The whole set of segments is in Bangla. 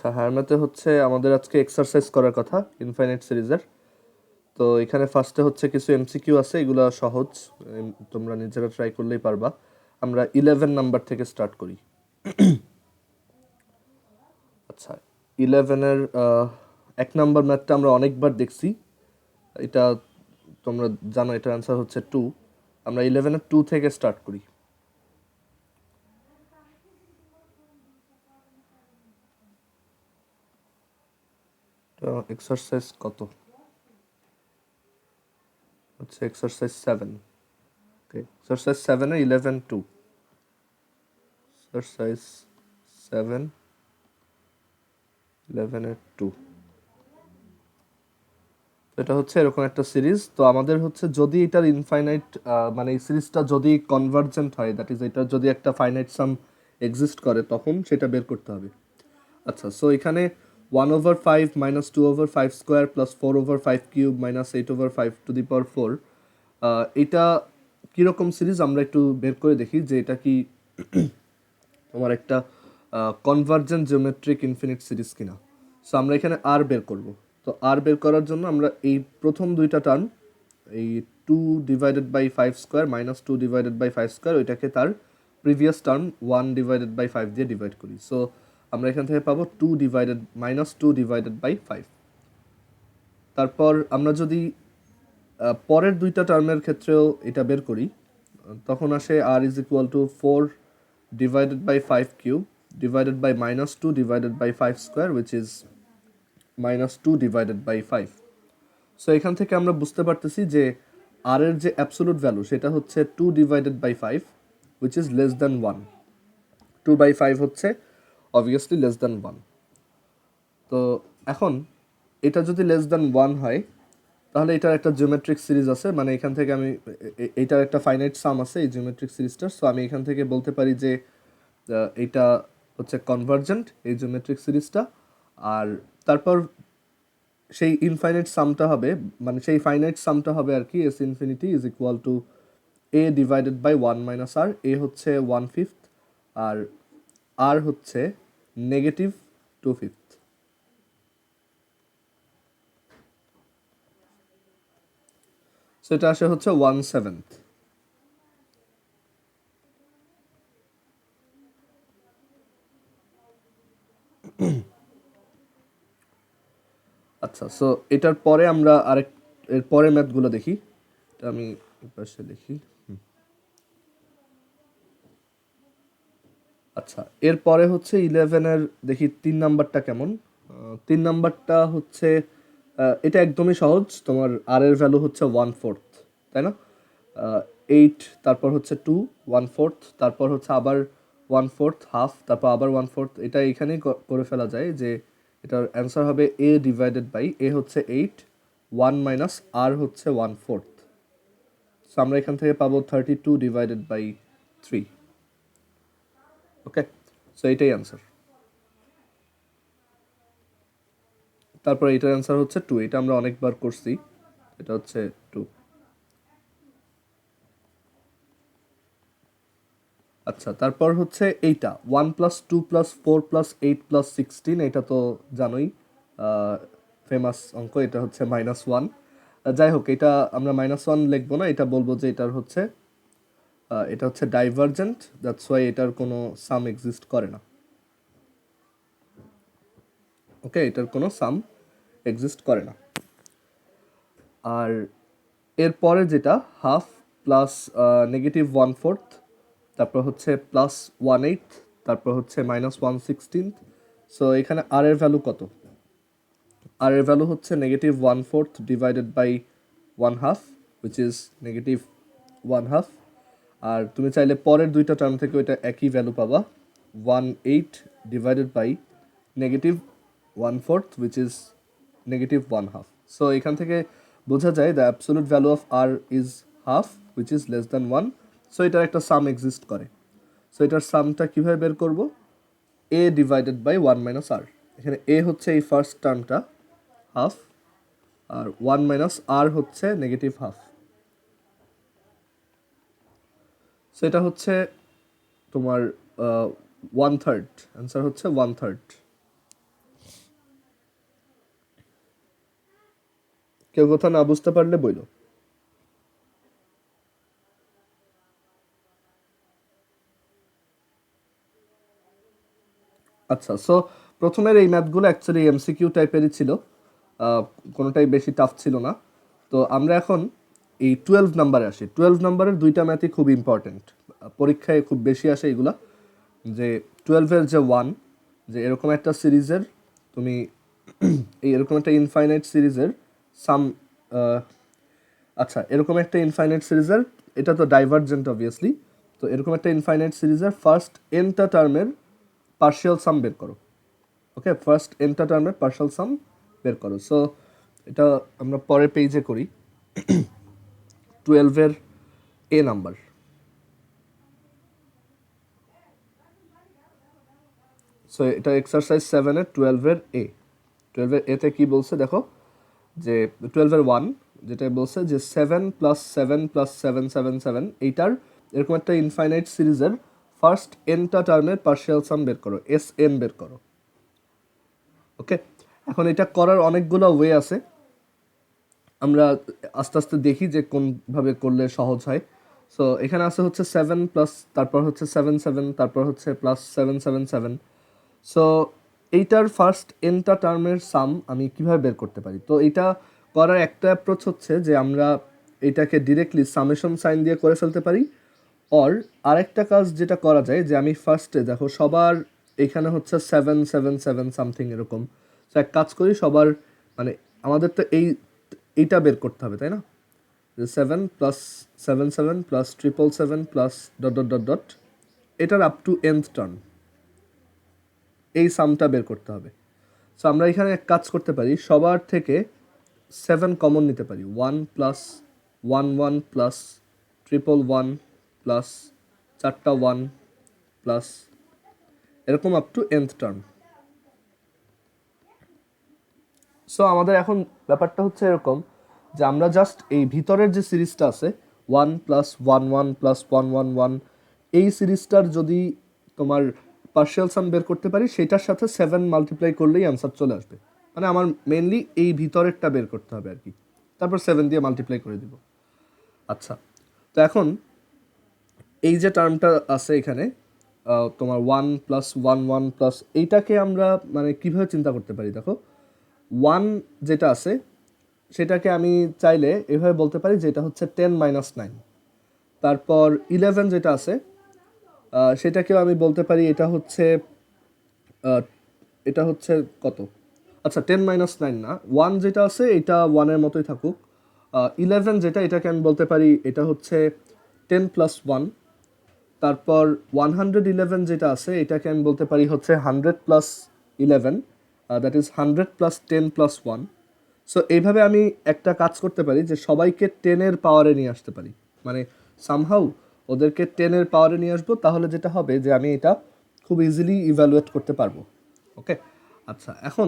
আচ্ছা, হারমাতে হচ্ছে আমাদের আজকে এক্সারসাইজ করার কথা ইনফাইনাইট সিরিজের। তো এখানে ফার্স্টে হচ্ছে কিছু এমসিকিউ আছে, এগুলো সহজ, তোমরা নিজেরা ট্রাই করলেই পারবা। আমরা 11 নাম্বার থেকে স্টার্ট করি। আচ্ছা, 11-এর 1 নাম্বার ম্যাথটা আমরা অনেকবার দেখছি। এটা তোমরা জানো, এটার অ্যান্সার হচ্ছে 2। আমরা 11-এর 2 থেকে স্টার্ট করি। এক্সারসাইজ কত হচ্ছে? এক্সারসাইজ 7। ওকে, এক্সারসাইজ 7-এ 11-2। এক্সারসাইজ 7 11-এর 2। এটা হচ্ছে এরকম একটা সিরিজ। তো আমাদের হচ্ছে যদি এটার ইনফাইনাইট মানে এই সিরিজটা যদি কনভার্জেন্ট হয়, দ্যাট ইজ এটা যদি একটা ফাইনাইট সাম এক্সিস্ট করে, তখন সেটা বের করতে হবে। আচ্ছা, সো এখানে 1/5 minus 2/5 square plus 4/5 cube minus 8/5 এটা কীরকম সিরিজ আমরা একটু বের করে দেখি যে এটা কি তোমার একটা কনভার্জেন্ট জিওমেট্রিক ইনফিনিট সিরিজ কিনা। সো আমরা এখানে আর বের করব। তো আর বের করার জন্য আমরা এই প্রথম দুইটা টার্ম, এই 2/5 স্কোয়ার মাইনাস 2/5 স্কোয়ার, ওইটাকে তার প্রিভিয়াস টার্ম 1/5 দিয়ে ডিভাইড করি। সো আমরা এখান থেকে পাবো -2/5। তারপর আমরা যদি পরের দুইটা টার্মের ক্ষেত্রেও এটা বের করি, তখন আসে r is equal to 4/5 cube divided by -2/5 square, which is -2/5। So এখান থেকে আমরা বুঝতে পারতেছি যে আর এর যে অ্যাবসোলুট ভ্যালু সেটা হচ্ছে 2/5, উইচ ইজ লেস দ্যান 1। 2/5 হচ্ছে অবভিয়াসলি লেস দ্যান 1। তো এখন এটা যদি লেস দ্যান 1 হয়, তাহলে এটার একটা জিওমেট্রিক সিরিজ আছে, মানে এখান থেকে আমি এটার একটা ফাইনাইট সাম আছে এই জিওমেট্রিক সিরিজটার। সো আমি এখান থেকে বলতে পারি যে এটা হচ্ছে কনভার্জেন্ট, এই জিওমেট্রিক সিরিজটা। আর তারপর সেই ইনফাইনাইট সামটা হবে, মানে সেই ফাইনাইট সামটা হবে আর কি, s infinity is equal to a divided by 1 minus r. A হচ্ছে 1/5 আর আর হচ্ছে -2/5। সেটা আসে হচ্ছে 1/7। আচ্ছা, সো এটার পরে আমরা এর পরে ম্যাথগুলো দেখি। এটা আমি পাশে দেখি। আচ্ছা, এরপরে হচ্ছে 11-এর দেখি 3 নাম্বারটা কেমন। 3 নাম্বারটা হচ্ছে এটা একদমই সহজ। তোমার আর এর ভ্যালু হচ্ছে 1/4, তাই না? 8, তারপর হচ্ছে 2, 1/4, তারপর হচ্ছে আবার 1/4, হাফ, তারপর আবার 1/4। এটা এখানেই করে ফেলা যায় যে এটার অ্যান্সার হবে এ ডিভাইডেড বাই, এ হচ্ছে 8, 1 মাইনাস আর হচ্ছে 1/4। সো আমরা এখান থেকে পাবো 32/3। ওকে, সো এইটাই অ্যান্সার। তারপর এটার অ্যান্সার হচ্ছে 2। এটা আমরা অনেকবার করছি, এটা হচ্ছে 2। আচ্ছা, তারপর হচ্ছে এইটা 1 প্লাস 2 প্লাস 4 প্লাস 8 প্লাস 16, এটা তো জানোই, ফেমাস অঙ্ক। এটা হচ্ছে -1। যাই হোক, এটা আমরা -1 লিখবো না, এটা বলবো যে এটা হচ্ছে ডাইভারজেন্ট, দ্যাটস ওয়াই এটার কোনো সাম এক্সিস্ট করে না। ওকে, এটার কোনো সাম এক্সিস্ট করে না। আর এরপরে যেটা হাফ প্লাস -1/4, তারপর হচ্ছে +1/8, তারপর হচ্ছে -1/16। সো এখানে আর এর ভ্যালু কত? আর এর ভ্যালু হচ্ছে -1/4 ডিভাইডেড বাই 1/2, উইচ ইজ -1/2। আর তুমি চাইলে পরের দুইটা টার্ম থেকে ওইটা একই ভ্যালু পাবা, 1/8 divided by -1/4, which is -1/2। So এখান থেকে বোঝা যায় the absolute value of r is half, which is less than 1। So এটার একটা সাম এক্সিস্ট করে। সো এটার সামটা কীভাবে বের করব? এ ডিভাইডেড বাই 1 মাইনাস আর। এখানে এ হচ্ছে এই ফার্স্ট টার্মটা হাফ, আর 1 মাইনাস আর হচ্ছে -1/2। সো এটা হচ্ছে তোমার 1/3। অ্যান্সার হচ্ছে 1/3। কেউ কথা না বুঝতে পারলে বইলো। আচ্ছা, সো প্রথমের এই ম্যাথগুলো অ্যাকচুয়ালি এমসিকিউ টাইপেরই ছিল, কোনোটাই বেশি টাফ ছিল না। তো আমরা এখন এই 12 নাম্বারে আসি। 12 নাম্বারের দুইটা ম্যাথই খুব ইম্পর্টেন্ট, পরীক্ষায় খুব বেশি আসে এগুলা। যে 12-এর যে 1, যে এরকম একটা সিরিজের তুমি এই এরকম একটা ইনফাইনাইট সিরিজের সাম, আচ্ছা এরকম একটা ইনফাইনাইট সিরিজের, এটা তো ডাইভারজেন্ট অবভিয়াসলি, তো এরকম একটা ইনফাইনাইট সিরিজের ফার্স্ট এনটা টার্মের পার্শিয়াল সাম বের করো। ওকে, ফার্স্ট এনটা টার্মের পার্শিয়াল সাম বের করো। সো এটা আমরা পরের পেজে করি। 12-এর এ নাম্বার। সো এটা এক্সারসাইজ 7-এর 12-এর এ। 12-এর এতে কি বলছে দেখো, যে 12-এর 1 যেটা বলছে যে 7 + 7 + 7 7 7 এইটার এরকম একটা ইনফাইনাইট সিরিজের ফার্স্ট এনটা টার্মের পার্শিয়াল সাম বের করো, এস এন বের করো। ওকে, এখন এটা করার অনেকগুলো ওয়ে আছে, আমরা আস্তে আস্তে দেখি যে কোনভাবে করলে সহজ হয়। সো এখানে আছে হচ্ছে 7 প্লাস, তারপর হচ্ছে 7 7, তারপর হচ্ছে প্লাস 7 7 7। সো এইটার ফার্স্ট এনটা টার্মের সাম আমি কিভাবে বের করতে পারি? তো এটা করার একটা অ্যাপ্রোচ হচ্ছে যে আমরা এটাকে ডিরেক্টলি সামেশন সাইন দিয়ে করে ফেলতে পারি। অর আরেকটা কাজ যেটা করা যায়, যে আমি ফার্স্টে দেখো সবার এখানে হচ্ছে 7 7 7 সামথিং এরকম। তো এক কাজ করি, সবার মানে আমাদের তো এইটা বের করতে হবে, তাই না? যে 7 + 7 7 + 777 + ডট ডট ডট ডট, এটার আপ টু nth টার্ম, এই সামটা বের করতে হবে। সো আমরা এখানে এক কাজ করতে পারি, সবার থেকে 7 কমন নিতে পারি, 1 + 1 1 + 111 প্লাস 4টা 1 প্লাস এরকম up to nth term. So আমাদের এখন ব্যাপারটা হচ্ছে এরকম যে আমরা জাস্ট এই ভিতরের যে সিরিজটা আছে 1 + 1 1 + 1 1 1, এই সিরিজটার যদি তোমার পার্শিয়াল সাম বের করতে পারি, সেটার সাথে 7 মাল্টিপ্লাই করলেই অ্যান্সার চলে আসবে। মানে আমার মেনলি এই ভিতরেরটা বের করতে হবে আর কি, তারপর 7 দিয়ে মাল্টিপ্লাই করে দিব। আচ্ছা, তো এখন এই যে টার্মটা আছে এখানে তোমার 1 + 1 1 প্লাস, এইটাকে আমরা মানে কিভাবে চিন্তা করতে পারি দেখো, 1 যেটা আছে সেটাকে আমি চাইলে এভাবে বলতে পারি যে এটা হচ্ছে 10 - 9। তারপর 11 যেটা আছে সেটাকেও আমি বলতে পারি এটা হচ্ছে এটা হচ্ছে কত, আচ্ছা 10 - 9 না, 1 যেটা আছে এটা 1-এর মতোই থাকুক। 11 যেটা, এটাকে আমি বলতে পারি এটা হচ্ছে 10 + 1। তারপর 111 যেটা আছে এটাকে আমি বলতে পারি হচ্ছে 100 + 11, দ্যাট ইজ 100 + 10 + 1। সো এইভাবে আমি একটা কাজ করতে পারি যে সবাইকে 10-এর পাওয়ারে নিয়ে আসতে পারি, মানে সামহাউ ওদেরকে 10-এর পাওয়ারে নিয়ে আসবো, তাহলে যেটা হবে যে আমি এটা খুব ইজিলি ইভ্যালুয়েট করতে পারবো। ওকে, আচ্ছা এখন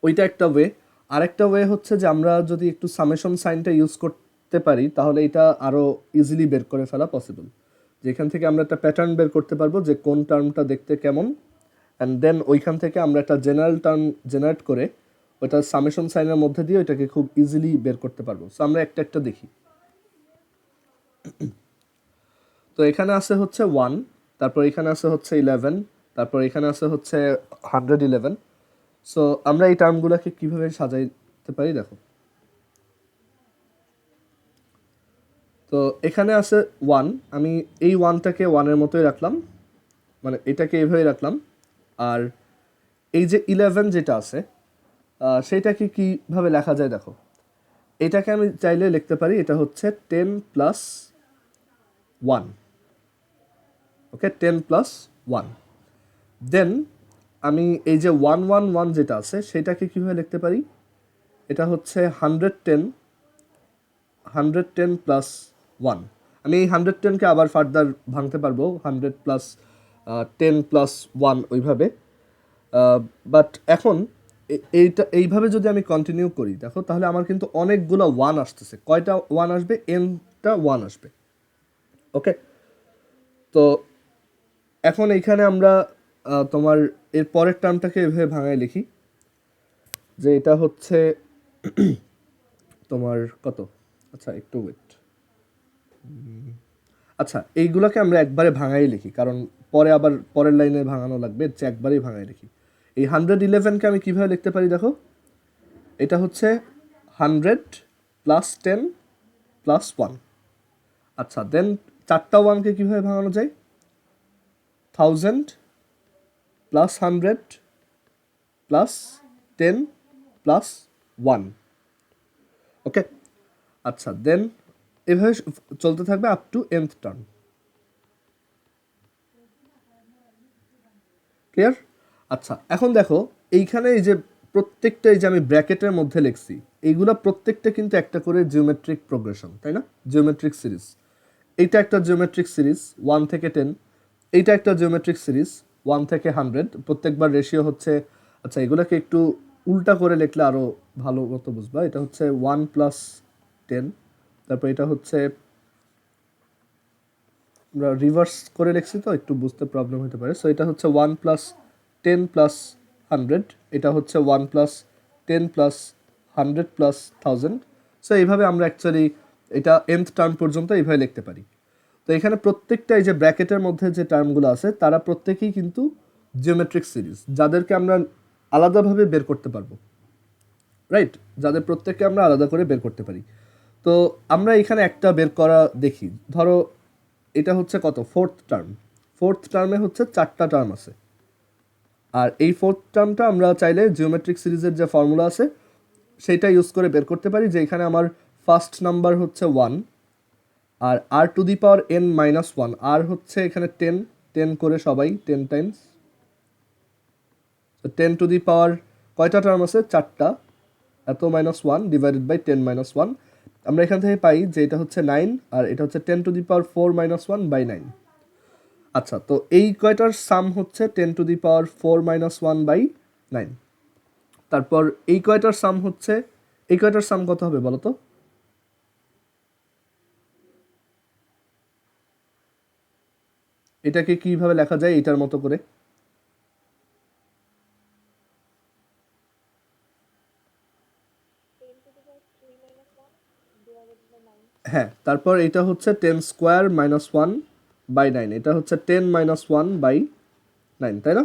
ওইটা একটা ওয়ে। আরেকটা ওয়ে হচ্ছে যে আমরা যদি একটু সামেশন সাইনটা ইউজ করতে পারি, তাহলে এটা আরও ইজিলি বের করে ফেলা পসিবল। যেখান থেকে আমরা একটা প্যাটার্ন বের করতে পারবো যে কোন টার্মটা দেখতে কেমন, অ্যান্ড দেন ওইখান থেকে আমরা একটা জেনারেল টার্ম জেনারেট করে ওইটা সামেশন সাইনের মধ্যে দিয়ে ওইটাকে খুব ইজিলি বের করতে পারবো। সো আমরা একটা একটা দেখি। তো এখানে আছে হচ্ছে 1, তারপর এখানে আছে হচ্ছে 11, তারপর এখানে আছে হচ্ছে 111। সো আমরা এই টার্মগুলোকে কিভাবে সাজাইতে পারি দেখো, তো এখানে আছে 1, আমি এই 1টাকে 1-এর মতোই রাখলাম, মানে এটাকে এইভাবেই রাখলাম। আর এই যে 11 যেটা আছে সেইটাকে কীভাবে লেখা যায় দেখো, এটাকে আমি চাইলে লিখতে পারি এটা হচ্ছে 10 + 1। ওকে, 10 + 1। দেন আমি এই যে 111 যেটা আছে সেটাকে কীভাবে লিখতে পারি, এটা হচ্ছে 110 + 1। আমি এই 110কে আবার ফার্দার ভাঙতে পারবো 100 + 10 + 1 ওইভাবে। বাট এখন এইভাবে যদি আমি কন্টিনিউ করি দেখো, তাহলে আমার কিন্তু অনেকগুলো 1 আসতেছে। কয়টা 1 আসবে? nটা 1 আসবে। ওকে, তো এখন এইখানে আমরা তোমার এর পরের টার্মটাকে এভাবে ভাঙায় লিখি যে এটা হচ্ছে তোমার কত, আচ্ছা একটু ওয়েট, আচ্ছা এইগুলোকে আমরা একবারে ভাঙাই লিখি, কারণ পরে আবার পরের লাইনে ভাঙানো লাগবে, এর চেয়ে একবারেই ভাঙাই লিখি। এই 111কে আমি কীভাবে লিখতে পারি দেখো, এটা হচ্ছে 100 প্লাস 10 প্লাস 1। আচ্ছা দেন চারটা ওয়ানকে কীভাবে ভাঙানো যায়, 1000 প্লাস 100 প্লাস 10 প্লাস 1। ওকে, আচ্ছা দেন এভাবে চলতে থাকবে up to nth term. Clear? আচ্ছা এখন দেখো এইখানে এই যে প্রত্যেকটা এই যে আমি ব্র্যাকেটের মধ্যে লিখছি, এইগুলা প্রত্যেকটা কিন্তু একটা করে জিওমেট্রিক প্রোগ্রেশন, তাই না? Geometric series. এইটা একটা জিওমেট্রিক সিরিজ 1 থেকে 10, এইটা একটা জিওমেট্রিক সিরিজ 1 থেকে 100, প্রত্যেকবার রেশিও হচ্ছে, আচ্ছা এগুলোকে একটু উল্টা করে লিখলে আরও ভালো মতো বুঝবা। এটা হচ্ছে 1 প্লাস 10, তারপর এটা হচ্ছে আমরা রিভার্স করে লিখছি তো একটু বুঝতে প্রবলেম হতে পারে। সো এটা হচ্ছে 1 প্লাস 10 প্লাস 100, এটা হচ্ছে 1 প্লাস 10 প্লাস 100 প্লাস 1000। সো এইভাবে আমরা অ্যাকচুয়ালি এটা nth টার্ম পর্যন্ত এইভাবে লিখতে পারি। তো এখানে প্রত্যেকটা এই যে ব্র্যাকেটের মধ্যে যে টার্মগুলো আছে তারা প্রত্যেকেই কিন্তু জিওমেট্রিক সিরিজ, যাদেরকে আমরা আলাদাভাবে বের করতে পারবো, রাইট? যাদের প্রত্যেককে আমরা আলাদা করে বের করতে পারি। তো আমরা এখানে একটা বের করা দেখি, ধরো এটা হচ্ছে কত, ফোর্থ টার্ম। ফোর্থ টার্মে হচ্ছে 4টা টার্ম আছে, আর এই ফোর্থ টার্মটা আমরা চাইলে জিওমেট্রিক সিরিজের যে ফর্মুলা আছে সেইটা ইউজ করে বের করতে পারি, যে এখানে আমার ফার্স্ট নাম্বার হচ্ছে 1, আর r to the power n minus 1, r হচ্ছে এখানে 10, 10 করে সবাই 10 টাইমস, 10 টু দি পাওয়ার কয়টা টার্ম আছে, 4টা, এত মাইনাস 1 ডিভাইডেড বাই 10 মাইনাস 1। আমরা এখান থেকে পাই যে এটা হচ্ছে 9, আর এটা হচ্ছে 10 to the power 4 minus 1 by 9। আচ্ছা তো এই কয়টার সাম হচ্ছে 10 to the power 4 minus 1 by 9। তারপর এই কয়টার সাম হচ্ছে, এই কয়টার সাম কত হবে বলো তো? এটাকে কিভাবে লেখা যায় এটার মতো করে? হ্যাঁ, তারপর এটা হচ্ছে 10 স্কোয়ার মাইনাস 1 বাই 9, এটা হচ্ছে 10 মাইনাস 1 বাই 9, তাই না?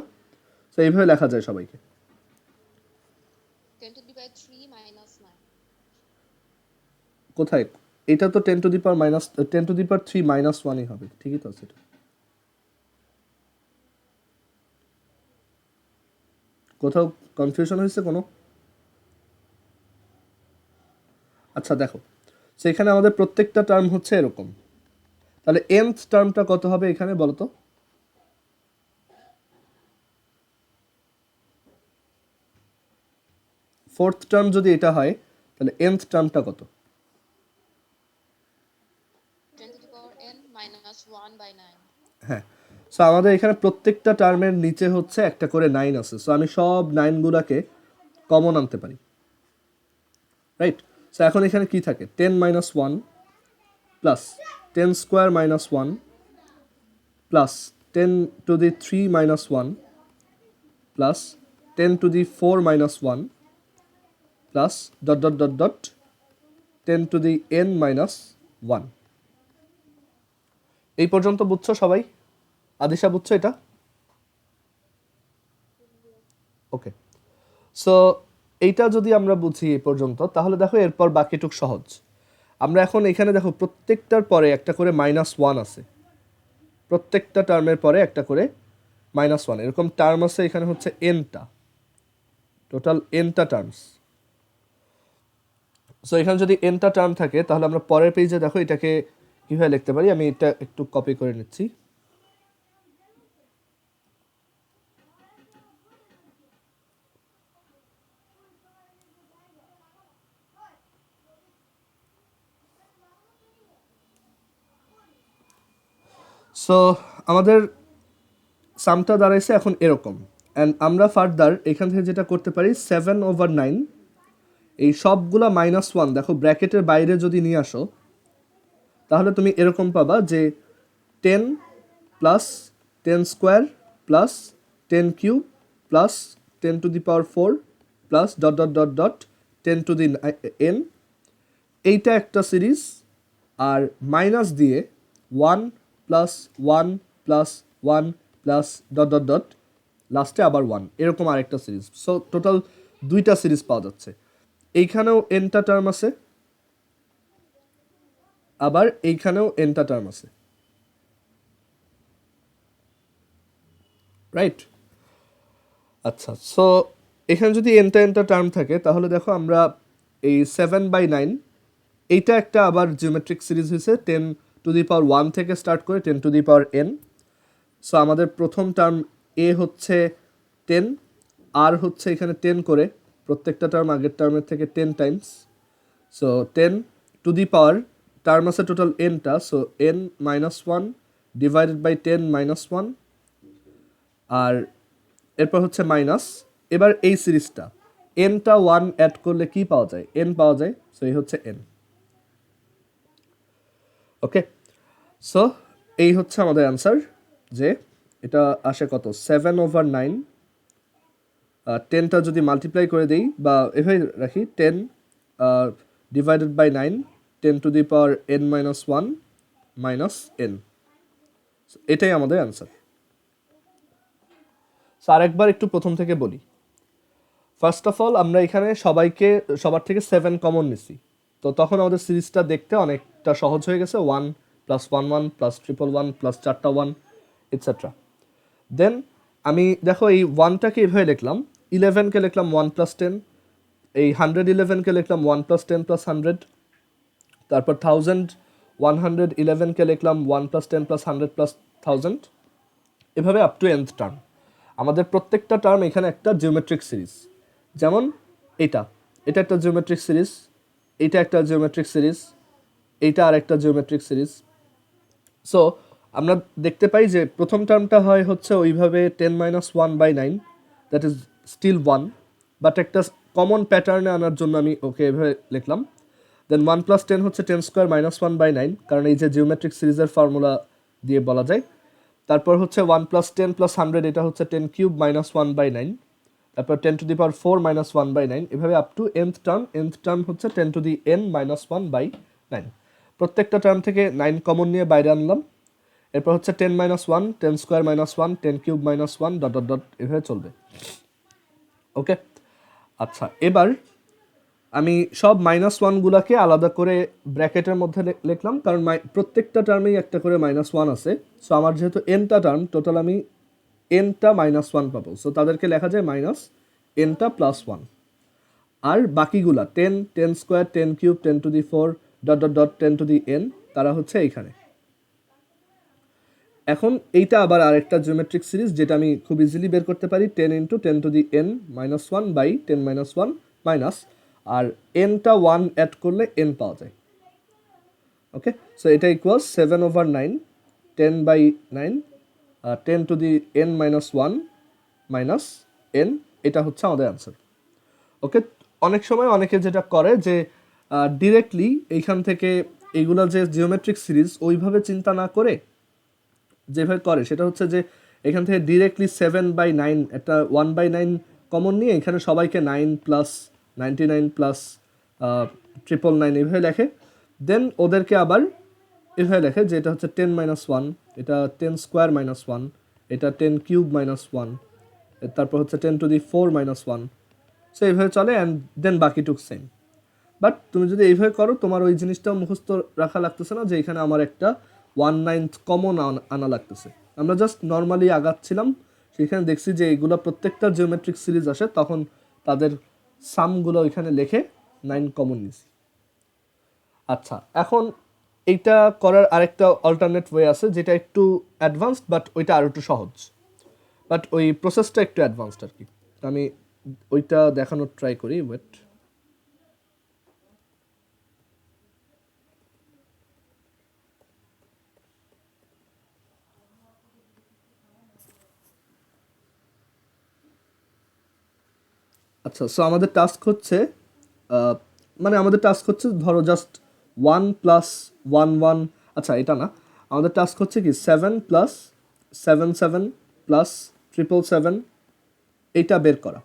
তো এইভাবে লেখা যায় সবাইকে। 10 to the power 3 minus 9. কোথায়? এটা তো 10 to the power minus 10 to the power 3 minus 1ই হবে, ঠিকই তো আছে এটা। কোথাও কনফিউশন হয়েছে কোনো? আচ্ছা দেখো, সেখানে আমাদের প্রত্যেকটা টার্ম হচ্ছে এরকম, তাহলে nth টার্মটা কত হবে এখানে বলো তো? ফোর্থ টার্ম যদি এটা হয় তাহলে nth টার্মটা কত? 10 to the power n minus 1 by 9. হ্যাঁ, সো আমাদের এখানে প্রত্যেকটা টার্মের নিচে হচ্ছে একটা করে 9 আছে, সো আমি সব 9গুলাকে কমন আনতে পারি, রাইট? সো এখন এখানে কি থাকে, 10 minus 1 plus 10 square minus 1 plus 10 to the 3 minus 1 plus 10 to the 4 minus 1 plus dot dot dot dot 10 to the n minus 1। এই পর্যন্ত বুঝছো সবাই? আদিশা বুঝছো এটা? ওকে, সো এইটা যদি আমরা বুঝি এই পর্যন্ত, তাহলে দেখো এরপর বাকিটুক সহজ। আমরা এখন এখানে দেখো প্রত্যেকটার পরে একটা করে মাইনাস 1 আছে, প্রত্যেকটা টার্মের পরে একটা করে মাইনাস 1 এরকম টার্ম আছে, এখানে হচ্ছে nটা, টোটাল nটা টার্মস। সো এখানে যদি nটা টার্ম থাকে তাহলে আমরা পরের পেজে দেখো এটাকে কীভাবে লিখতে পারি, আমি এটা একটু কপি করে নিচ্ছি। সো আমাদের সামটা দাঁড়াইছে এখন এরকম, অ্যান্ড আমরা ফার্দার এখান থেকে যেটা করতে পারি 7/9, এই সবগুলা মাইনাস 1 দেখো ব্র্যাকেটের বাইরে যদি নিয়ে আসো তাহলে তুমি এরকম পাবা যে 10 plus 10 square plus 10 cube plus 10 to the power 4 plus dot dot dot dot 10 to the n এইটা একটা সিরিজ, আর মাইনাস দিয়ে 1 plus 1 plus 1 plus dot dot dot লাস্টে আবার 1, এরকম আরেকটা সিরিজ। সো টোটাল 2টা সিরিজ পাওয়া যাচ্ছে। এইখানেও এনটা টার্ম আছে, আবার এইখানেও এনটা টার্ম আছে, রাইট? আচ্ছা, সো এখানে যদি এনটা টার্ম থাকে তাহলে দেখো আমরা এই 7/9, এইটা একটা আবার জিওমেট্রিক সিরিজ হয়েছে 10⁻1 থেকে স্টার্ট করে 10⁻n। সো আমাদের প্রথম টার্ম এ হচ্ছে 10, আর হচ্ছে এখানে 10 করে, প্রত্যেকটা টার্ম আগের টার্মের থেকে 10 টাইমস। সো 10⁻, টার্ম আছে টোটাল এনটা, সো n-1 ডিভাইডেড বাই 10-1, আর এরপর হচ্ছে মাইনাস। এবার এই সিরিজটা এনটা 1 অ্যাড করলে কি পাওয়া যায়? এন পাওয়া যায়। সো এই হচ্ছে এন। ওকে, সো এই হচ্ছে আমাদের অ্যান্সার, যে এটা আসে কত, 7/9। 10টা যদি মাল্টিপ্লাই করে দিই বা এভাবে রাখি, 10 divided by 9, 10⁻n-1 minus n, এটাই আমাদের অ্যান্সার। আরেকবার একটু প্রথম থেকে বলি। ফার্স্ট অফ অল আমরা এখানে সবার থেকে 7 কমন নিছি, তো তখন আমাদের সিরিজটা দেখতে অনেকটা সহজ হয়ে গেছে। 1 প্লাস 1 1 প্লাস 1 প্লাস 4টা 1 এটসেট্রা। দেন আমি দেখো এই 1টাকে এভাবে লিখলাম, 11কে লিখলাম 1 প্লাস 10, এই 111কে লিখলাম 1 প্লাস 10 প্লাস 100, তারপর 1111কে লিখলাম 1 প্লাস 10 প্লাস 100 প্লাস 1000, এভাবে আপ টু nth টার্ম। আমাদের প্রত্যেকটা টার্ম এখানে একটা জিওমেট্রিক সিরিজ। যেমন এটা একটা জিওমেট্রিক সিরিজ, এটা একটা জিওমেট্রিক সিরিজ, এইটা আর একটা জিওমেট্রিক সিরিজ। সো আমরা দেখতে পাই যে প্রথম টার্মটা হয় হচ্ছে ওইভাবে 10-1/9, দ্যাট ইজ স্টিল 1, বাট একটা কমন প্যাটার্নে আনার জন্য আমি ওকে এভাবে লিখলাম। দেন 1 প্লাস 10 হচ্ছে 10² -1/9, কারণ এই যে জিওমেট্রিক সিরিজের ফর্মুলা দিয়ে বলা যায়। তারপর হচ্ছে 1 প্লাস 10 প্লাস 100, এটা হচ্ছে 10³ -1/9, তারপর 10⁴ -1/9, এভাবে আপ টু nth টার্ম হচ্ছে 10⁻n-1/9। প্রত্যেকটা টার্ম থেকে 9 কমন নিয়ে বাইরে আনলাম। এরপর হচ্ছে 10-1, 10² -1, 10³ -1 ডট ডট ডট, এভাবে চলবে। ওকে, আচ্ছা, এবার আমি সব -1গুলাকে আলাদা করে ব্র্যাকেটের মধ্যে লিখলাম, কারণ প্রত্যেকটা টার্মেই একটা করে -1 আছে। সো আমার যেহেতু nটা টার্ম, টোটাল আমি nটা -1 পাবো। সো তাদেরকে লেখা যায় -nটা +1। আর বাকিগুলা 10, 10², 10³ 10⁴ ডট ডট ডট 10n, তারা হচ্ছে এইখানে। এখন এইটা আবার আরেকটা জিওমেট্রিক সিরিজ, যেটা আমি খুব ইজিলি বের করতে পারি, 10 × 10⁻n-1/10 - 1 মাইনাস, আর nটা 1 অ্যাড করলে n পাওয়া যায়। ওকে, সো এটা ইকুয়ালস 7/9, 10/9, 10⁻n-1 মাইনাস n, এটা হচ্ছে আমাদের অ্যান্সার। ওকে, অনেক সময় অনেকে যেটা করে যে ডিরেক্টলি এইখান থেকে এইগুলো যে জিওমেট্রিক সিরিজ ওইভাবে চিন্তা না করে যেভাবে করে সেটা হচ্ছে যে এখান থেকে ডিরেক্টলি 7/9 একটা 1/9 কমন নিয়ে এখানে সবাইকে 9 প্লাস 99 প্লাস 999 এভাবে লেখে। দেন ওদেরকে আবার এভাবে লেখে যে এটা হচ্ছে 10-1, এটা 10² -1, এটা 10³ -1, তারপর হচ্ছে 10⁴ -1। সো এইভাবে চলে, অ্যান্ড দেন বাকিটুক সেম। বাট তুমি যদি এইভাবে করো, তোমার ওই জিনিসটাও মুখস্থ রাখা লাগতেছে না যে এখানে আমার একটা 1/9 কমন আনা লাগতেছে। আমরা জাস্ট নর্মালি আগাচ্ছিলাম, সেখানে দেখছি যে এইগুলো প্রত্যেকটা জিওমেট্রিক সিরিজ আসে, তখন তাদের সামগুলো এখানে লিখে 9 কমন নিছি। আচ্ছা, এখন এইটা করার আরেকটা অল্টারনেট ওয়ে আছে, যেটা একটু অ্যাডভান্সড, বাট ওইটা আর একটু সহজ, বাট ওই প্রসেসটা একটু অ্যাডভান্সড আর কি। আমি ওইটা দেখানোর ট্রাই করি, ওয়েট। আচ্ছা, সো আমাদের টাস্ক হচ্ছে ধরো জাস্ট 1 প্লাস 1 1, আচ্ছা এটা না, আমাদের টাস্ক হচ্ছে কি 7 প্লাস 7 প্লাস 777, এইটা বের করা,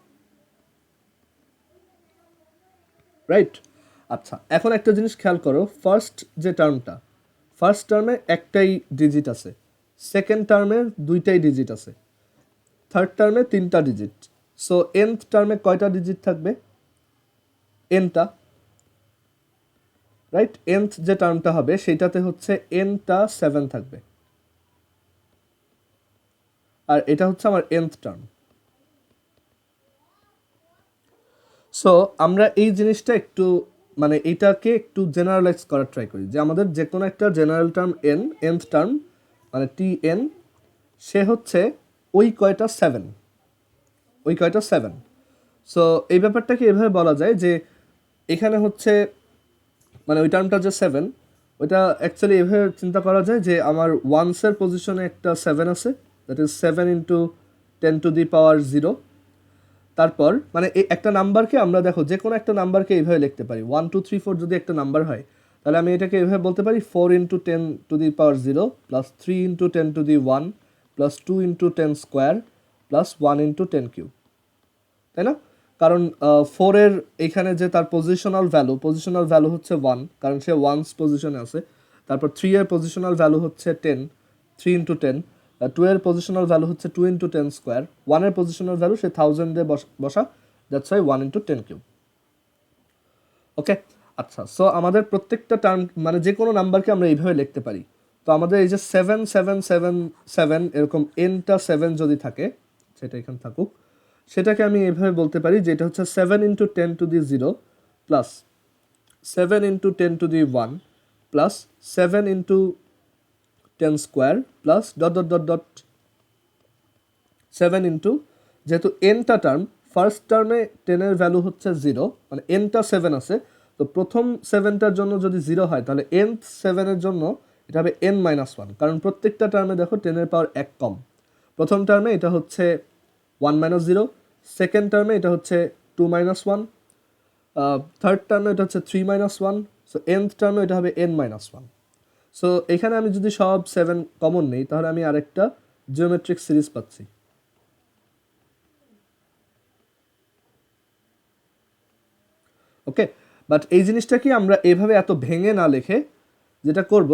রাইট? আচ্ছা, এখন একটা জিনিস খেয়াল করো, ফার্স্ট যে টার্মটা, ফার্স্ট টার্মে একটাই ডিজিট আছে, সেকেন্ড টার্মে দুইটাই ডিজিট আছে, থার্ড টার্মে তিনটা ডিজিট। সো nth টার্মে কয়টা ডিজিট থাকবে? nটা, রাইট? nth যে টার্মটা হবে সেইটাতে হচ্ছে nটা 7 থাকবে, আর এটা হচ্ছে আমার nth টার্ম। সো আমরা এই জিনিসটা একটু মানে এটাকে একটু জেনারেলাইজ করার ট্রাই করি, যে আমাদের যে কোনো একটা জেনারেল টার্ম nth টার্ম মানে tn, সে হচ্ছে ওই কয়টা 7, ওই কয়টা 7। সো এই ব্যাপারটাকে এভাবে বলা যায় যে এখানে হচ্ছে মানে ওই টার্মটা যে 7, ওইটা অ্যাকচুয়ালি এভাবে চিন্তা করা যায় যে আমার ওয়ান্সের পজিশনে একটা 7 আছে, দ্যাট ইজ 7 ইন্টু 10⁻0। তারপর মানে এই একটা নাম্বারকে আমরা দেখো যে কোনো একটা নাম্বারকে এইভাবে লিখতে পারি, 1 2 3 4 যদি একটা নাম্বার হয়, তাহলে আমি এটাকে এইভাবে বলতে পারি 4 into 10⁻0 plus 3 into 10⁻1 plus 2 into 10 square plus 1 into 10 cube, তাই না? কারণ 4 এর এখানে যে তার পজিশনাল ভ্যালু হচ্ছে 1, কারণ সে ওয়ান্স পজিশনে আছে। তারপর 3 এর পজিশনাল ভ্যালু হচ্ছে 10, 3 ইন্টু 10। 2 এর পজিশনাল ভ্যালু হচ্ছে 2 ইন্টু 10 স্কোয়ার। 1 এর পজিশনাল ভ্যালু সে 1000 দিয়ে বসা, দ্যাটস ওয়াই 1 ইন্টু 10 কিউব। ওকে, আচ্ছা। সো আমাদের প্রত্যেকটা টার্ম মানে যে কোনো নাম্বারকে আমরা এইভাবে লিখতে পারি। তো আমাদের এই যে 7 7 7 7 এরকম nটা 7 যদি থাকে, সেটা এখানে থাকুক, সেটাকে আমি এইভাবে বলতে পারি যে এটা হচ্ছে 7 into 10⁻0 plus 7 into 10⁻1 plus 7 into 10 square plus dot dot dot dot 7 into, যেহেতু nটা টার্ম, ফার্স্ট টার্মে 10 এর ভ্যালু হচ্ছে 0, মানে nটা 7 আছে, তো প্রথম 7টার জন্য যদি 0 হয় তাহলে nth 7 এর জন্য এটা হবে n-1, কারণ প্রত্যেকটা টার্মে দেখো 10 এর পাওয়ার 1 কম। প্রথম টার্মে এটা হচ্ছে 1 - 0, সেকেন্ড টার্মে এটা হচ্ছে 2-1, থার্ড টার্মে এটা হচ্ছে 3-1, সো nth টার্মে এটা হবে n-1। সো এখানে আমি যদি সব 7 কমন নেই তাহলে আমি আরেকটা জিওমেট্রিক সিরিজ পাচ্ছি। ওকে, বাট এই জিনিসটা কি আমরা এইভাবে এত ভেঙে না লিখে যেটা করব,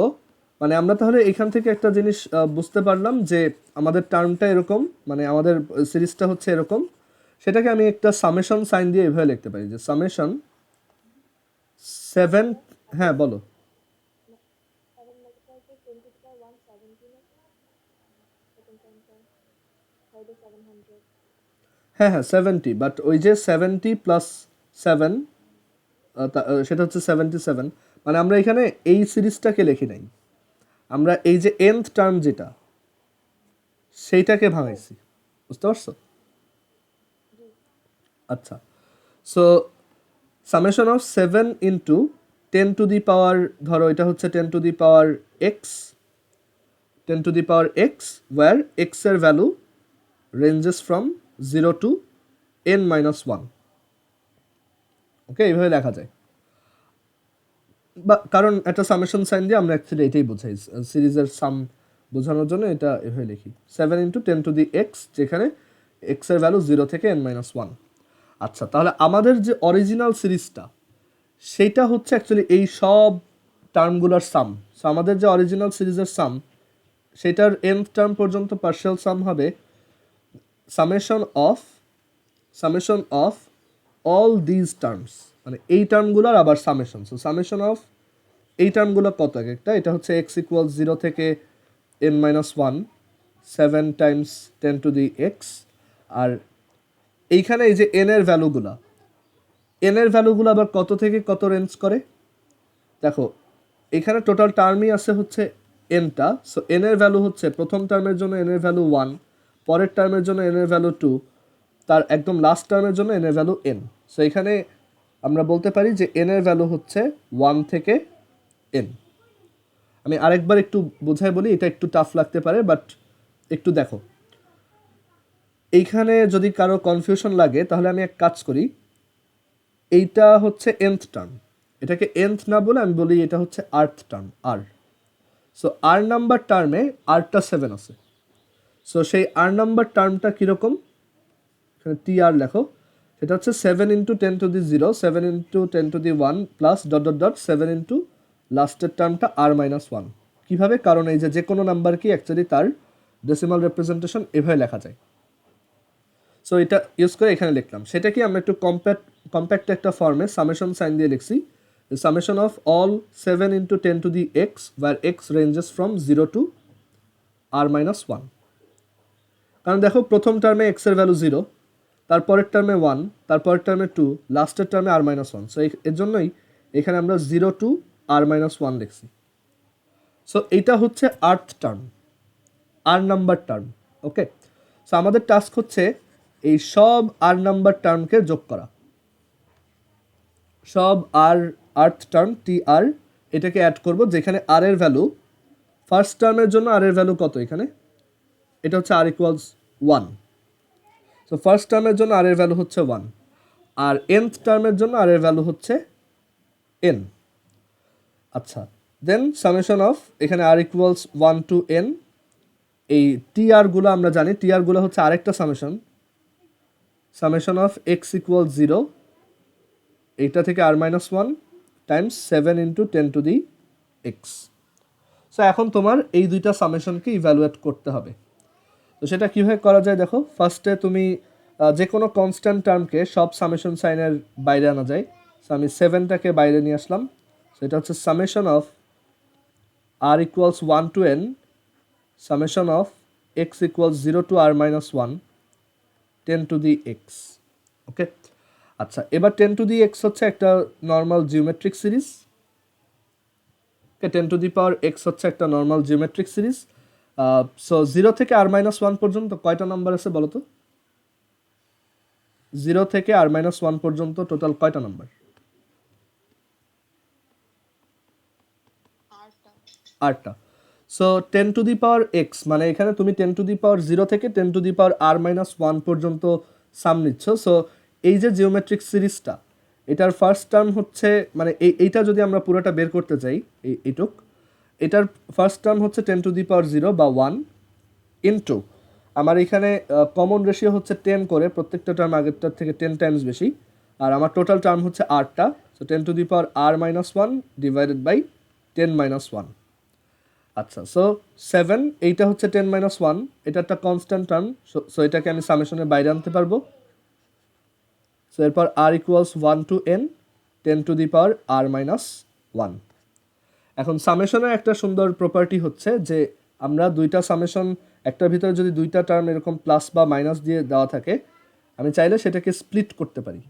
মানে আমরা তাহলে এখান থেকে একটা জিনিস বুঝতে পারলাম যে আমাদের টার্মটা এরকম, মানে আমাদের সিরিজটা হচ্ছে এরকম, সেটাকে আমি একটা সামেশন সাইন দিয়ে এভাবে লিখতে পারি যে সামেশন 7, হ্যাঁ বলো। হ্যাঁ হ্যাঁ 70, বাট ওই যে 70 প্লাস 7, সেটা হচ্ছে 77, মানে আমরা এখানে এই সিরিজটাকে লিখি নাই, আমরা এই যে nth টার্ম যেটা সেইটাকে ভাঙাইছি, বুঝতে পারছো? আচ্ছা, সো সামেশন অফ 7 ইন্টু 10⁻, ধরো এটা হচ্ছে 10⁻x, 10⁻x, ওয়ার x এর value ranges from 0 to n-1। Okay, এইভাবে লেখা যায়, বা কারণ একটা সামেশন সাইন দিয়ে আমরা অ্যাকচুয়ালি এটাই বোঝাই, সিরিজের সাম বোঝানোর জন্য এটা এভাবে লিখি 7 ইন্টু 10⁻x, যেখানে x এর ভ্যালু 0 থেকে n-1। আচ্ছা, তাহলে আমাদের যে অরিজিনাল সিরিজটা সেইটা হচ্ছে অ্যাকচুয়ালি এই সব টার্মগুলোর সাম। সো আমাদের যে অরিজিনাল সিরিজের সাম, সেটার nth টার্ম পর্যন্ত পার্শিয়াল সাম হবে summation of all these terms, মানে এই টার্মগুলোর আবার সামেশন। সো সামেশন অফ এই টার্মগুলো কত এক একটা, এটা হচ্ছে x = 0 থেকে n-1, 7 টাইমস 10⁻x, আর এইখানে এই যে n এর ভ্যালুগুলো আবার কত থেকে কত রেঞ্জ করে দেখো, এখানে টোটাল টার্মই আছে হচ্ছে nটা। সো n এর ভ্যালু হচ্ছে প্রথম টার্মের জন্য n এর ভ্যালু 1, পরের টার্মের জন্য n এর ভ্যালু 2, তার একদম লাস্ট টার্মের জন্য n এর ভ্যালু n। সো এখানে আমরা বলতে পারি যে n এর ভ্যালু হচ্ছে 1 থেকে n। আমি আরেকবার একটু বোঝাই বলি, এটা একটু টাফ লাগতে পারে, বাট একটু দেখো, এইখানে যদি কারো কনফিউশন লাগে তাহলে আমি এক কাজ করি, এইটা হচ্ছে nth টার্ম, এটাকে nth না বলে আমি বলি এটা হচ্ছে rth term, r। So r number টার্মে rটা 7 আছে। সো সেই r নাম্বার টার্মটা কীরকম, এখানে টি আর লেখো, সেটা হচ্ছে 7 into 10 to the 0, 7 into 10 to the 1 plus dot dot dot 7 into লাস্টের টার্মটা আর মাইনাস 1। কীভাবে? কারণ এই যে কোনো নাম্বারকে অ্যাকচুয়ালি তার ডেসিমাল রিপ্রেজেন্টেশন এভাবে লেখা যায়। সো এটা ইউজ করে এখানে লিখলাম। সেটা কি আমরা একটু কম্প্যাক্ট একটা ফর্মে সামেশন সাইন দিয়ে লিখছি, summation of all 7 into 10 to the x where x ranges from 0 to r minus 1। কারণ দেখো প্রথম টার্মে এক্সের ভ্যালু 0, তারপরের টার্মে 1, তারপরের টার্মে 2, লাস্টের টার্মে আর মাইনাস 1। সো এর জন্যই এখানে আমরা 0 টু আর মাইনাস 1 লিখছি। সো এইটা হচ্ছে আর্থ টার্ম, আর নাম্বার টার্ম। ওকে, সো আমাদের টাস্ক হচ্ছে এই সব আর নাম্বার টার্মকে যোগ করা, সব আর আর্থ টার্ম টি আর এটাকে অ্যাড করব, যেখানে আর এর ভ্যালু ফার্স্ট টার্মের জন্য আর এর ভ্যালু কত? এখানে এটা হচ্ছে আর ইকুয়ালস 1। সো ফার্স্ট টার্মের জন্য আর এর ভ্যালু হচ্ছে 1, আর nth টার্মের জন্য আর এর ভ্যালু হচ্ছে n। আচ্ছা, দেন সামেশন অফ এখানে আর ইকুয়ালস 1 টু n। এই টি আরগুলো আমরা জানি, টি আরগুলো হচ্ছে আরেকটা summation, summation of x equal 0, এইটা থেকে r minus 1 times 7 into 10 to the x. So এখন তোমার এই দুইটা সামেশনকে ইভ্যালুয়েট করতে হবে। তো সেটা কীভাবে করা যায় দেখো, ফার্স্টে তুমি যে কোনো কনস্ট্যান্ট টার্মকে সব সামেশন সাইনের বাইরে আনা যায়। সো আমি 7টাকে বাইরে নিয়ে আসলাম। সো এটা হচ্ছে summation of r equals 1 to n, summation of x equals 0 to r minus 1, 10 to the x. Okay, আচ্ছা, এবার 10 টু দি এক্স হচ্ছে একটা normal geometric series. Okay, 10 to the power x হচ্ছে একটা নর্মাল জিওমেট্রিক সিরিজ। সো 0 থেকে আর মাইনাস 1 পর্যন্ত কয়টা নাম্বার আছে বলো তো? 0 থেকে আর মাইনাস 1 পর্যন্ত টোটাল কয়টা নাম্বার? 8টা। So 10 to the power x মানে এখানে তুমি 10 টু দি পাওয়ার 0 থেকে 10 to the power r minus 1 পর্যন্ত সাম নিচ্ছ। সো এই যে জিওমেট্রিক সিরিজটা, এটার ফার্স্ট টার্ম হচ্ছে মানে এইটা যদি আমরা পুরোটা বের করতে চাই, এইটুক, এটার ফার্স্ট টার্ম হচ্ছে 10 টু দি পাওয়ার 0 বা 1 ইন্টু আমার এখানে কমন রেশিও হচ্ছে 10 করে, প্রত্যেকটা টার্ম আগেরটার থেকে 10 টাইমস বেশি, আর আমার টোটাল টার্ম হচ্ছে 8টা। So 10 to the power r minus 1 divided by 10 minus 1। আচ্ছা, সো 7, এইটা হচ্ছে 10 মাইনাস 1, এটা একটা কনস্ট্যান্ট টার্ম। সো এটাকে আমি সামেশনের বাইরে আনতে পারবো। সো এরপর r equals 1 to n, 10 to the power r minus 1। এখন সামেশনের একটা সুন্দর প্রপার্টি হচ্ছে যে আমরা দুইটা সামেশন, একটার ভিতরে যদি দুইটা টার্ম এরকম প্লাস বা মাইনাস দিয়ে দেওয়া থাকে, আমি চাইলে সেটাকে স্প্লিট করতে পারি।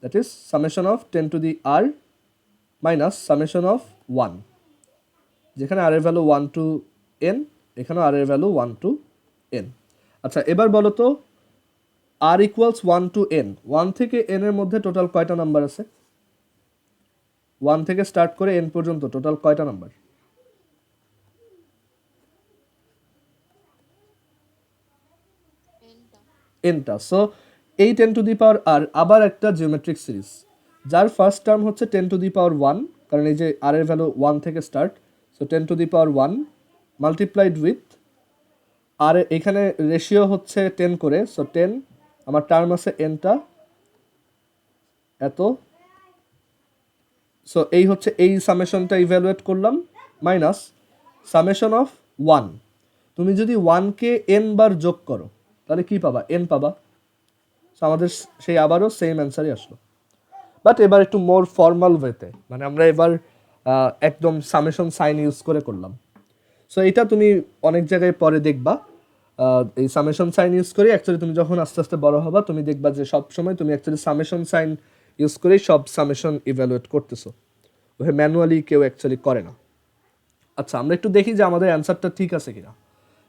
That is summation of 10 to the r minus summation of 1, যেখানে আর এর ভ্যালু 1 টু n, এখানেও আর এর ভ্যালু 1 টু n। আচ্ছা, এবার বলো তো আর ইকুয়ালস 1 টু n, 1 থেকে n এর মধ্যে টোটাল কয়টা নাম্বার আছে? 1 থেকে স্টার্ট করে n পর্যন্ত টোটাল কয়টা নাম্বার? nটা। সো এই 10 টু দি পাওয়ার আর আবার একটা জিওমেট্রিক সিরিজ, যার ফার্স্ট টার্ম হচ্ছে 10 টু দি পাওয়ার 1, কারণ এই যে আর এর ভ্যালু 1 থেকে start. So 10 to the power 1 multiplied with আর এখানে রেশিও হচ্ছে 10 করে। সো 10, আমার টার্ম আছে nটা এত। সো এই হচ্ছে এই সামেশনটা ইভ্যালুয়েট করলাম, মাইনাস সামেশন অফ 1। তুমি যদি 1কে n বার যোগ করো তাহলে কি পাবা? n পাবা। সো আমাদের সেই আবারও সেম অ্যান্সারই আসলো, বাট এবার একটু মোর ফর্মাল ওয়েতে, মানে আমরা এবার একদম সামেশন সাইন ইউজ করে করলাম। সো এটা তুমি অনেক জায়গায় পরে দেখবা, এই সামেশন সাইন ইউজ করে অ্যাকচুয়ালি তুমি যখন আস্তে আস্তে বড় হবা, তুমি দেখবা যে সব সময় তুমি অ্যাকচুয়ালি সামেশন সাইন ইউজ করেই সব সামেশন ইভ্যালুয়েট করতেছো, ওহে ম্যানুয়ালি কেউ অ্যাকচুয়ালি করে না। আচ্ছা, আমরা একটু দেখি যে আমাদের অ্যান্সারটা ঠিক আছে কিনা।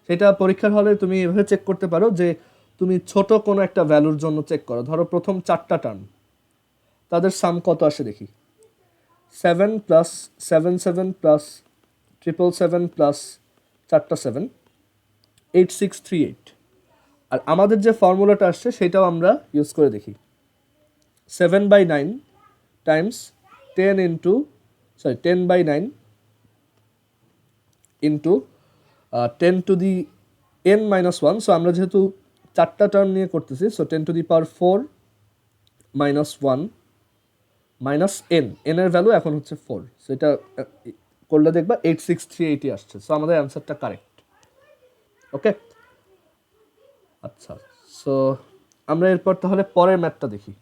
সেটা পরীক্ষার হলে তুমি এভাবে চেক করতে পারো যে তুমি ছোট কোনো একটা ভ্যালুর জন্য চেক করো। ধরো প্রথম 4টা টার্ম, তাদের সাম কত আসে দেখি। 7 প্লাস 7 7 প্লাস 777 প্লাস 4টা 7, 8638। আর আমাদের যে ফর্মুলাটা আসছে সেটাও আমরা ইউজ করে দেখি। 7/9 Times 10/9 into 10 to the n minus 1। So আমরা যেহেতু 4টা টার্ম নিয়ে করতেছি, so 10 to the power 4 minus one minus N এর ভ্যালু এখন হচ্ছে 4, সো এটা করলে দেখবা 86380 আসছে, সো আমাদের অ্যান্সারটা কারেক্ট। ওকে, আচ্ছা, সো আমরা এরপর তাহলে পরের ম্যাথটা দেখি।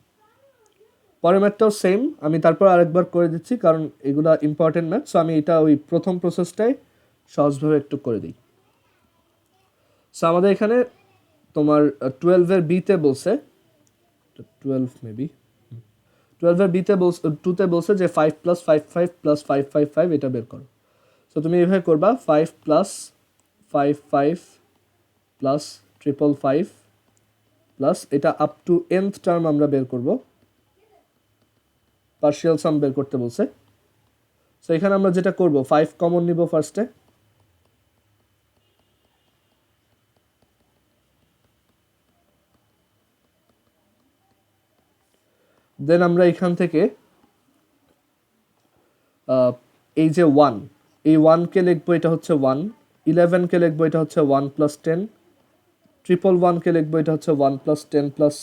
পরের ম্যাথটাও সেম, আমি তারপর আরেকবার করে দিচ্ছি কারণ এগুলা ইম্পর্টেন্ট ম্যাথ, সো আমি এটা ওই প্রথম প্রসেসটাই সহজভাবে একটু করে দিই। সো আমাদের এখানে তোমার 12-এর বিতে বলছে, 12 মেবি 12-এর বিতে বলছে, 2-তে বলছে যে 5 + 55 + 555 এটা বের করো। সো তুমি এইভাবে করবা 5 + 55 + 555 প্লাস এটা আপ টু nth টার্ম আমরা বের করব, পার্শিয়াল সাম বের করতে বলছে। সো এখানে আমরা যেটা করব 5 কমন নিব ফার্স্টে, দেন আমরা এখান থেকে এই যে 1, এই 1কে লিখবো, এটা হচ্ছে 1, 11কে লিখবো, এটা হচ্ছে 1 + 10, 111কে লিখবো, এটা হচ্ছে 1 + 10 +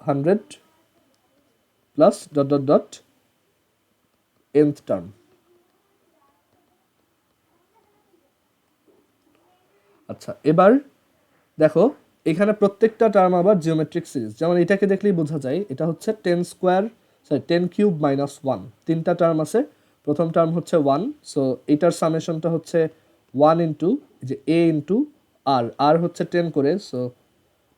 100 plus dot dot dot nth term. আচ্ছা, এবার দেখো এখানে প্রত্যেকটা টার্ম আবার জিওমেট্রিক সিরিজ, যেমন এটাকে দেখলেই বোঝা যায় এটা হচ্ছে 10³ - 1, তিনটা টার্ম আছে। প্রথম টার্ম হচ্ছে 1, সো এটার সামেশনটা হচ্ছে 1 ইন্টু যে a ইন্টু আর হচ্ছে 10 করে, সো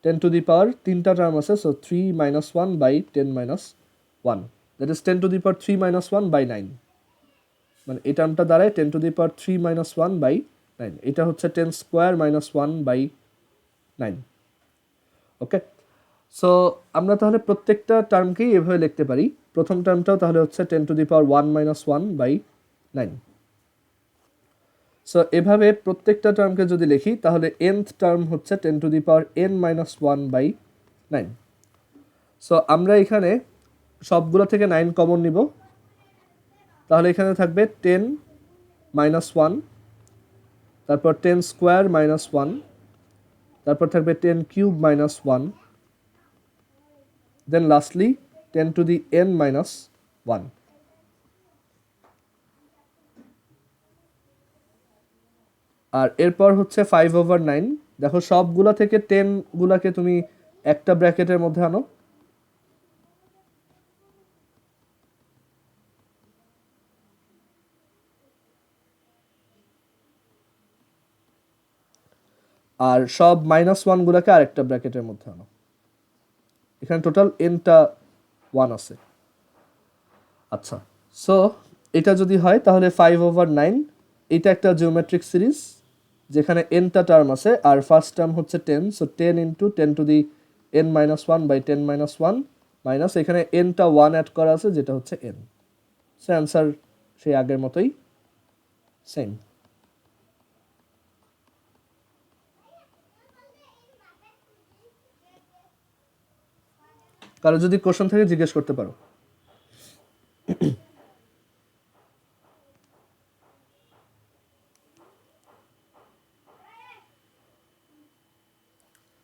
10 টু দি পাওয়ার, তিনটা টার্ম আছে, so 3 - 1 / 10 - 1, that is 10 to the power 3 - 1 / 9, মানে এই টার্মটা দাঁড়ায় 10 টু দি পাওয়ার 3 - 1 / 9, এটা হচ্ছে 10² - 1 / 9। ওকে, সো আমরা তাহলে প্রত্যেকটা টার্মকেই এভাবে লিখতে পারি। প্রথম টার্মটাও তাহলে হচ্ছে 10 টু দি পাওয়ার 1 - 1 / 9। সো এভাবে প্রত্যেকটা টার্মকে যদি লিখি তাহলে nth টার্ম হচ্ছে 10 to the power n - 1 / 9। So আমরা এখানে সবগুলো থেকে 9 কমন নিব, তাহলে এখানে থাকবে 10 - 1, তারপর 10² - 1, তারপর থাকবে 10³ - 1, দেন লাস্টলি 10 টু দি n - 1। আর এরপর হচ্ছে 5/9, দেখো সবগুলা থেকে 10 গুলাকে তুমি একটা ব্র্যাকেটের মধ্যে আনো, আর সব -1 গুলাকে আরেকটা ব্র্যাকেটের মধ্যে আনো। এখানে টোটাল nটা 1 আছে। আচ্ছা, সো এটা যদি হয় তাহলে 5/9, এটা একটা জিওমেট্রিক সিরিজ যেখানে nটা টার্ম আছে, আর ফার্স্ট টার্ম হচ্ছে 10, so 10 into 10 to the n - 1 / 10 - 1 minus এখানে nটা 1 অ্যাড করা আছে যেটা হচ্ছে n। সো অ্যান্সার সেই আগের মতোই সেম। কারো যদি কোশ্চেন থাকে জিজ্ঞেস করতে পারো।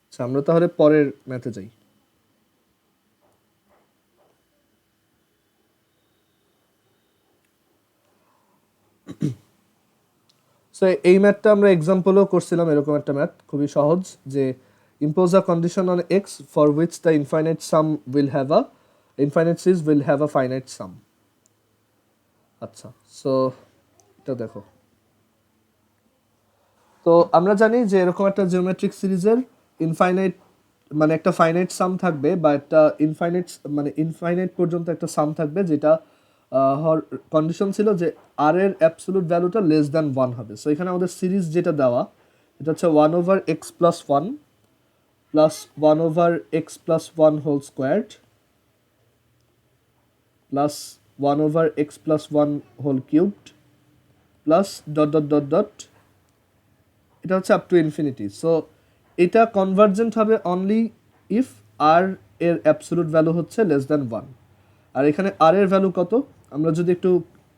আচ্ছা, আমরা তাহলে পরের ম্যাথে যাই। সো এই ম্যাথটা আমরা এক্সাম্পলও করছিলাম, এরকম একটা ম্যাথ খুবই সহজ, যে impose a condition on x for which the infinite sum will have a infinite series will have a finite sum. আচ্ছা, সো এটা দেখো, তো আমরা জানি যে এরকম একটা জিওমেট্রিক সিরিজের ইনফাইনাইট মানে একটা ফাইনাইট সাম থাকবে, বা একটা ইনফাইনাইট মানে ইনফাইনাইট পর্যন্ত একটা সাম থাকবে, যেটা কন্ডিশন ছিল যে আর এর অ্যাবসলুট ভ্যালুটা লেস দ্যান 1 হবে। সো এখানে আমাদের সিরিজ যেটা দেওয়া, এটা হচ্ছে 1/x + 1 plus 1/x + 1 whole squared plus 1/x + 1 whole cubed plus dot dot dot dot, এটা হচ্ছে আপ টু ইনফিনিটি। সো এটা কনভার্জেন্ট হবে অনলি ইফ আর এর অ্যাবসলুট ভ্যালু হচ্ছে লেস দ্যান 1। আর এখানে আর এর ভ্যালু কত, আমরা যদি একটু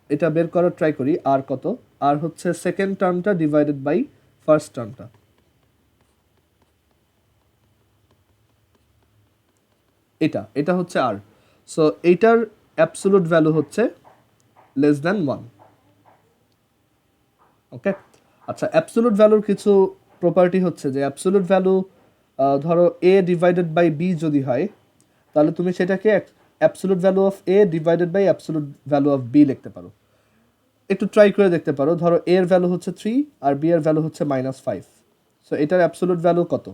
এটা বের করার ট্রাই করি, আর কত, আর হচ্ছে সেকেন্ড টার্মটা ডিভাইডেড বাই ফার্স্ট টার্মটা। এটা হচ্ছে আর। সো এইটার অ্যাবসোলুট ভ্যালু হচ্ছে লেস দ্যান 1। ওকে, আচ্ছা, অ্যাবসোলুট ভ্যালুর কিছু প্রপার্টি হচ্ছে যে অ্যাবসোলুট ভ্যালু ধরো a ডিভাইডেড বাই b যদি হয়, তাহলে তুমি সেটাকে absolute value of a divided by absolute value of b লিখতে পারো। একটু ট্রাই করে দেখতে পারো, ধরো a এর ভ্যালু হচ্ছে 3 আর b এর ভ্যালু হচ্ছে -5। সো এটার অ্যাবসোলুট ভ্যালু কত?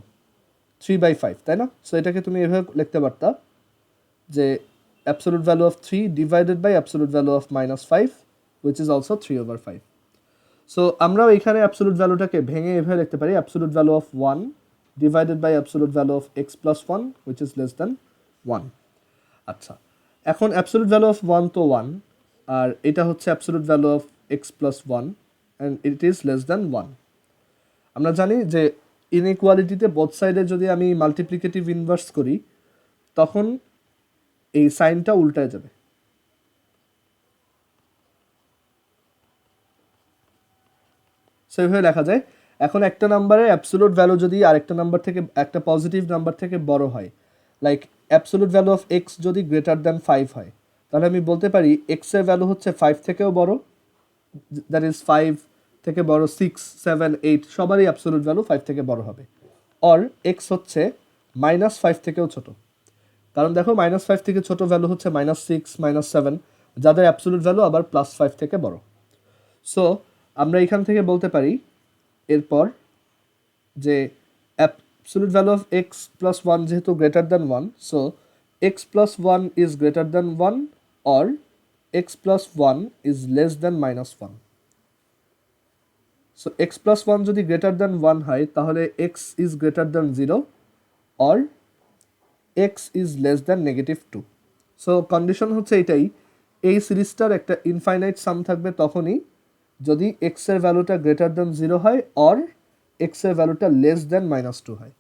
3/5, তাই না? সো এটাকে তুমি এভাবে লিখতে পারতা যে absolute value of 3 divided by absolute value of -5 which is also 3/5। So আমরাও এখানে অ্যাবসোলুট ভ্যালুটাকে ভেঙে এভাবে লিখতে পারি absolute value of 1 divided by absolute value of x plus 1 which is less than 1। আচ্ছা, এখন অ্যাবসোলুট ভ্যালু অফ 1 তো 1, আর এটা হচ্ছে absolute value of x plus 1 and it is less than 1। আমরা জানি যে ইনইকুয়ালিটিতে বোথ সাইডে যদি আমি মাল্টিপ্লিকেটিভ ইনভার্স করি তখন এই সাইনটা উল্টায় যাবে। সেভাবে লেখা যায়। এখন একটা নাম্বারের অ্যাবসোলুট ভ্যালু যদি আরেকটা নাম্বার থেকে, একটা পজিটিভ নাম্বার থেকে বড় হয়, like absolute value of x যদি গ্রেটার দ্যান 5 হয়, তাহলে আমি বলতে পারি এক্স এর ভ্যালু হচ্ছে 5 থেকেও বড়, দ্যাট ইজ 5 থেকে বড় 6, 7, 8 সবারই অ্যাবসোলুট ভ্যালু 5 থেকে বড় হবে। অর এক্স হচ্ছে -5 থেকেও ছোট, কারণ দেখো -5 থেকে ছোট ভ্যালু হচ্ছে -6, -7, যাদের অ্যাবসোলুট ভ্যালু আবার +5 থেকে বড়। সো আমরা এখান থেকে বলতে পারি এরপর যে absolute value of x plus 1 যেহেতু greater than 1, so x plus 1 is greater than 1 or x plus 1 is less than -1। So x plus 1 যদি গ্রেটার দ্যান 1 হয় তাহলে x is greater than 0 or x is less than -2। So condition হচ্ছে এটাই, এই সিরিজটার একটা ইনফাইনাইট সাম থাকবে তখনই যদি এক্স এর ভ্যালুটা গ্রেটার দ্যান 0 হয় অর এক্স এর ভ্যালুটা লেস দ্যান -2 হয়।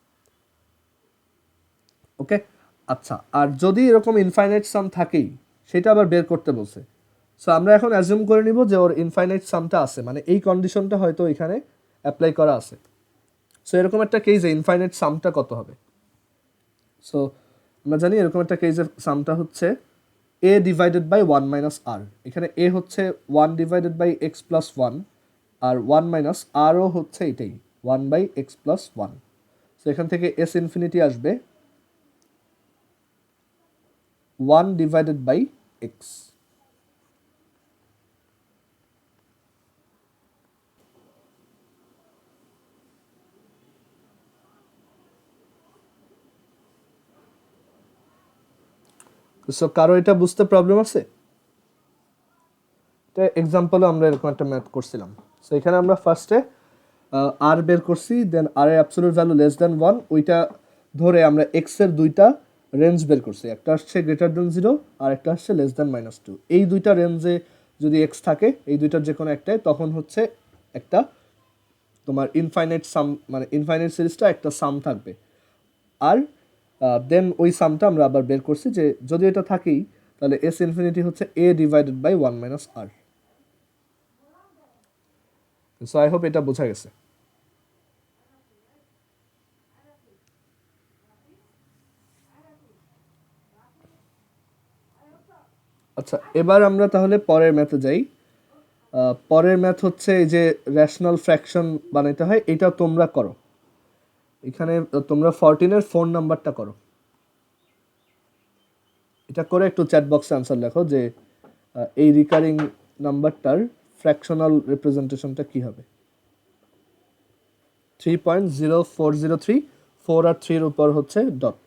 ওকে, আচ্ছা, আর যদি এরকম ইনফাইনাইট সাম থাকেই, সেটা আবার বের করতে বলছে। সো আমরা এখন অ্যাজিউম করে নিব যে ওর ইনফাইনাইট সামটা আছে, মানে এই কন্ডিশনটা হয়তো এখানে অ্যাপ্লাই করা আছে। সো এরকম একটা কেসে ইনফাইনাইট সামটা কত হবে? সো আমরা জানি এরকম একটা কেসের সামটা হচ্ছে a divided by 1 minus r. এখানে a হচ্ছে 1 ডিভাইডেড বাই এক্স প্লাস 1 আর 1 মাইনাস আরও হচ্ছে এটাই 1 বাই এক্স প্লাস 1। সো এখান থেকে এস ইনফিনিটি আসবে 1 ডিভাইডেড বাই এক্স। সো কারো এটা বুঝতে প্রবলেম আছে? এটা এক্সাম্পলে আমরা এরকম একটা ম্যাথ করছিলাম। সো এখানে আমরা ফার্স্টে আর বের করছি, দেন আর এর অ্যাবসোলিউট ভ্যালু লেস দ্যান 1, ওইটা ধরে আমরা এক্স এর দুইটা রেঞ্জ বের করছি, একটা আসছে গ্রেটার দ্যান 0 আর একটা আসছে লেস দ্যান -2। এই দুইটা রেঞ্জে যদি এক্স থাকে, এই দুইটার যে কোনো একটাই, তখন হচ্ছে একটা তোমার ইনফাইনাইট সাম, মানে ইনফাইনাইট সিরিজটা একটা সাম থাকবে। আর দেন ওই সামটা আমরা আবার বের করছি যে যদি এটা থাকেই তাহলে এস ইনফিনিটি হচ্ছে a divided by 1 minus r. So I hope এটা বোঝা গেছে। আচ্ছা, এবার আমরা তাহলে পরের ম্যাথে যাই। পরের ম্যাথ হচ্ছে এই যে রেশনাল ফ্র্যাকশন বানাইতে হয়, এটা তোমরা করো। এখানে তোমরা 14-এর ফোন নাম্বারটা করো। এটা করে একটু চ্যাট বক্সে আনসার লেখো যে এই রিকারিং নাম্বারটার ফ্র্যাকশনাল রিপ্রেজেন্টেশনটা কী হবে। 3.0403, 4 আর 3-এর উপর হচ্ছে ডট।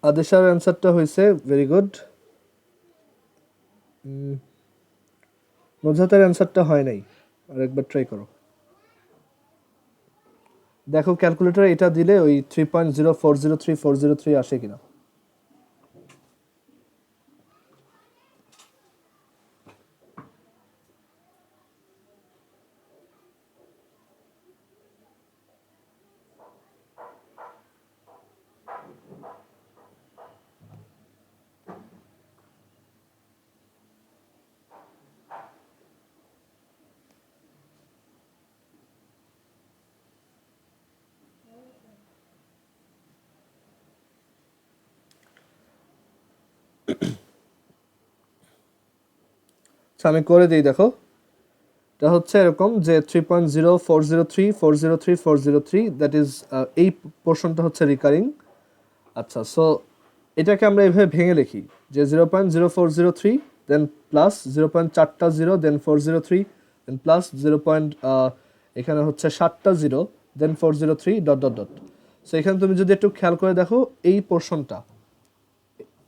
আদেশার অ্যান্সারটা হয়েছে ভেরি গুড। নুজহাতের অ্যান্সারটা হয় নাই, আর একবার ট্রাই করো। দেখো ক্যালকুলেটর এটা দিলে ওই 3.0403403 আসে কিনা। আমি করে দিই, দেখো এটা হচ্ছে এরকম যে 3.0403403 দ্যাট ইজ এই পোর্শনটা হচ্ছে রিকারিং। আচ্ছা, সো এটাকে আমরা এভাবে ভেঙে লিখি যে 0.0403 দেন প্লাস 0.4টা জিরো দেন 403 দেন প্লাস 0. এখানে হচ্ছে 7টা zero then 403 dot dot dot. So এখানে তুমি যদি একটু খেয়াল করে দেখো এই পোর্শনটা,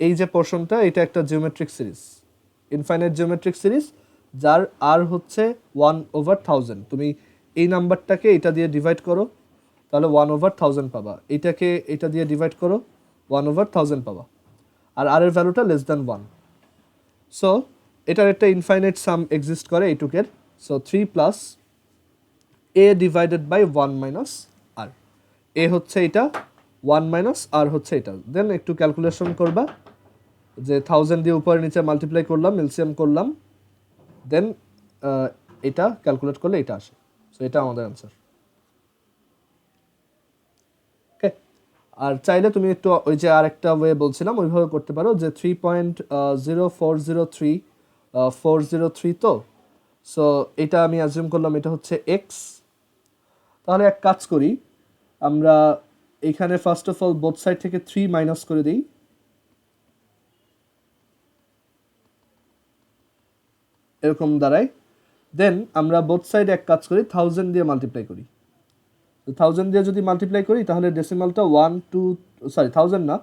এই যে পোর্শনটা, এটা একটা geometric series, infinite geometric series, যার আর হচ্ছে 1/1000। তুমি এই নাম্বারটাকে এটা দিয়ে ডিভাইড করো, তাহলে 1/1000 পাবা। এটাকে এটা দিয়ে ডিভাইড করো, 1/1000 পাবা। আর আর এর ভ্যালুটা লেস দ্যান 1। সো এটার একটা ইনফাইনাইট সাম এক্সিস্ট করে এইটুকের। So 3 plus a divided by 1 minus r. A হচ্ছে এটা, 1 মাইনাস আর হচ্ছে এটা। দেন একটু ক্যালকুলেশন করবা যে 1000 দিয়ে উপরে নিচে মাল্টিপ্লাই করলাম, এলসিএম করলাম, দেন এটা ক্যালকুলেট করলে এটা আসে। সো এটা আমাদের অ্যান্সার। ওকে, আর চাইলে তুমি একটু ওই যে আরেকটা ওয়ে বলছিলাম ওইভাবে করতে পারো যে 3.0403403 তো। সো এটা আমি অ্যাজিউম করলাম এটা হচ্ছে এক্স। তাহলে এক কাজ করি, আমরা এখানে first of all both side থেকে 3 মাইনাস করে দিই। এরকম দাঁড়ায়। দেন আমরা বোথ সাইড এক কাজ করি, 1000 দিয়ে মাল্টিপ্লাই করি। তো 1000 দিয়ে যদি মাল্টিপ্লাই করি তাহলে ডেসিমালটা 1000 না,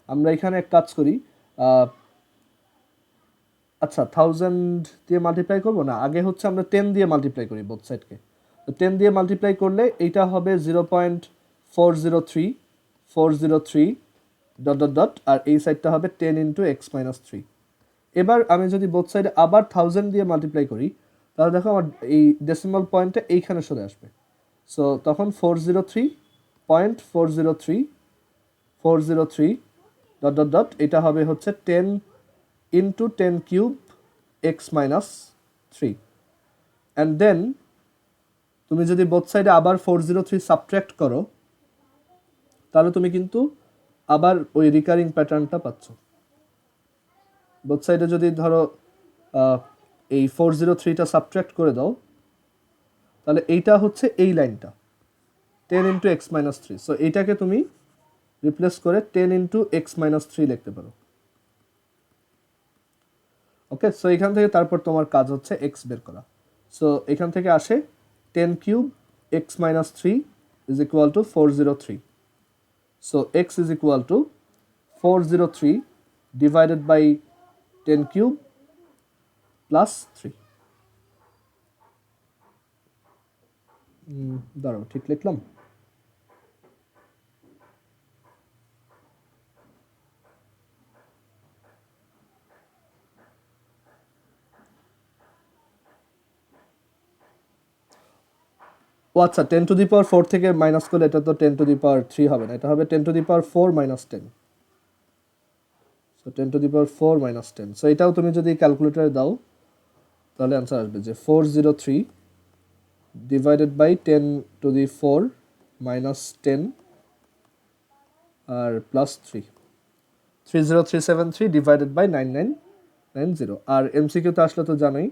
আমরা এখানে এক কাজ করি, আচ্ছা 1000 দিয়ে মাল্টিপ্লাই করবো না, আগে হচ্ছে আমরা 10 দিয়ে মাল্টিপ্লাই করি বোথ সাইডকে। তো 10 দিয়ে মাল্টিপ্লাই করলে এইটা হবে 0.403403 ডট ডট ডট, আর এই সাইডটা হবে 10 ইন্টু এক্স মাইনাস 3। এবার আমি যদি বোথ সাইডে আবার 1000 দিয়ে মাল্টিপ্লাই করি তাহলে দেখো আমার এই ডেসিমাল পয়েন্টটা এইখানে সরে আসবে। সো তখন 403.403 ডট ডট ডট, এটা হবে হচ্ছে 10 into 10 cube x minus 3। And then তুমি যদি বোথ সাইডে আবার 403 সাবট্র্যাক্ট করো তাহলে তুমি কিন্তু আবার ওই রিকারিং প্যাটার্নটা পাচ্ছ। বোথ সাইডে যদি ধরো এই 403টা সাবট্র্যাক্ট করে দাও তাহলে এইটা হচ্ছে এই লাইনটা 10 ইন্টু এক্স মাইনাস 3। সো এইটাকে তুমি রিপ্লেস করে 10 ইন্টু এক্স মাইনাস 3 লিখতে পারো। ওকে, সো এখান থেকে তারপর তোমার কাজ হচ্ছে এক্স বের করা। সো এখান থেকে আসে 10 cube x minus 3 is equal to 403। So x is equal to 403 divided by 10 cube plus 3। দাঁড়াও, ঠিক লিখলাম? ও আচ্ছা, 10 টু দি পাওয়ার 4 থেকে মাইনাস করলে এটা তো 10 টু দি পাওয়ার 3 হবে না, এটা হবে 10 to the power 4 minus 10। So 10 to the power 4 minus 10। So এটাও তুমি যদি ক্যালকুলেটরে দাও তাহলে অ্যান্সার আসবে যে 403 divided by 10 to the 4 minus 10 আর প্লাস 3, 30373 ডিভাইডেড বাই 9990। আর এমসিকিউতে আসলে তো জানোই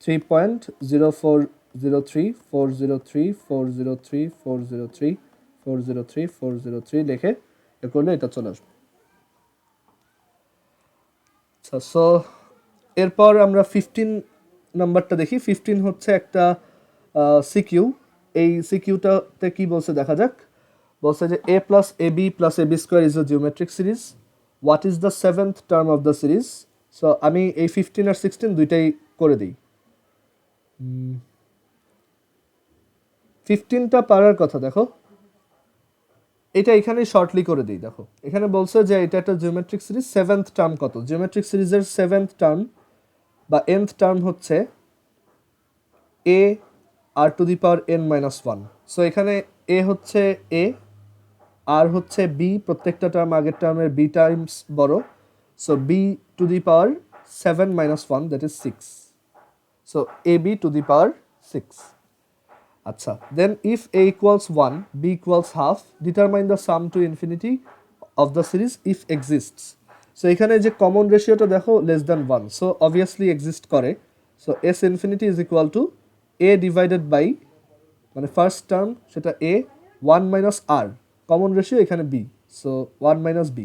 3.04003403403403403 লিখে এ করলে এটা চলে আসবে। আচ্ছা, সো এরপর আমরা 15 নাম্বারটা দেখি। 15 হচ্ছে একটা সিকিউ। এই সিকিউটাতে কি বলছে দেখা যাক। বলছে যে a plus a b plus a b square is a geometric series what is the seventh term of the series. So আমি এই 15 আর 16 দুইটাই করে দিই। 15টা পারার কথা দেখো, এটা এখানে শর্টলি করে দিই। দেখো এখানে বলছে যে এটা একটা জিওমেট্রিক সিরিজ, সেভেন্থ টার্ম কত, জিওমেট্রিক সিরিজের সেভেন্থ টার্ম বা nth টার্ম হচ্ছে a r to the power n minus one. So এখানে a হচ্ছে a, r হচ্ছে b, প্রত্যেকটা টার্ম আগের টার্মের b টাইমস বড়, so b to the power 7 minus one, that is 6। So ab to the power 6। আচ্ছা, then if a equals 1, b equals half, determine the sum to infinity of the series if exists. So এখানে যে কমন রেশিওটা দেখো less than 1, so obviously exist করে। So s infinity is equal to a divided by, মানে ফার্স্ট টার্ম সেটা a, 1 minus r, common ratio এখানে b, so 1 minus b।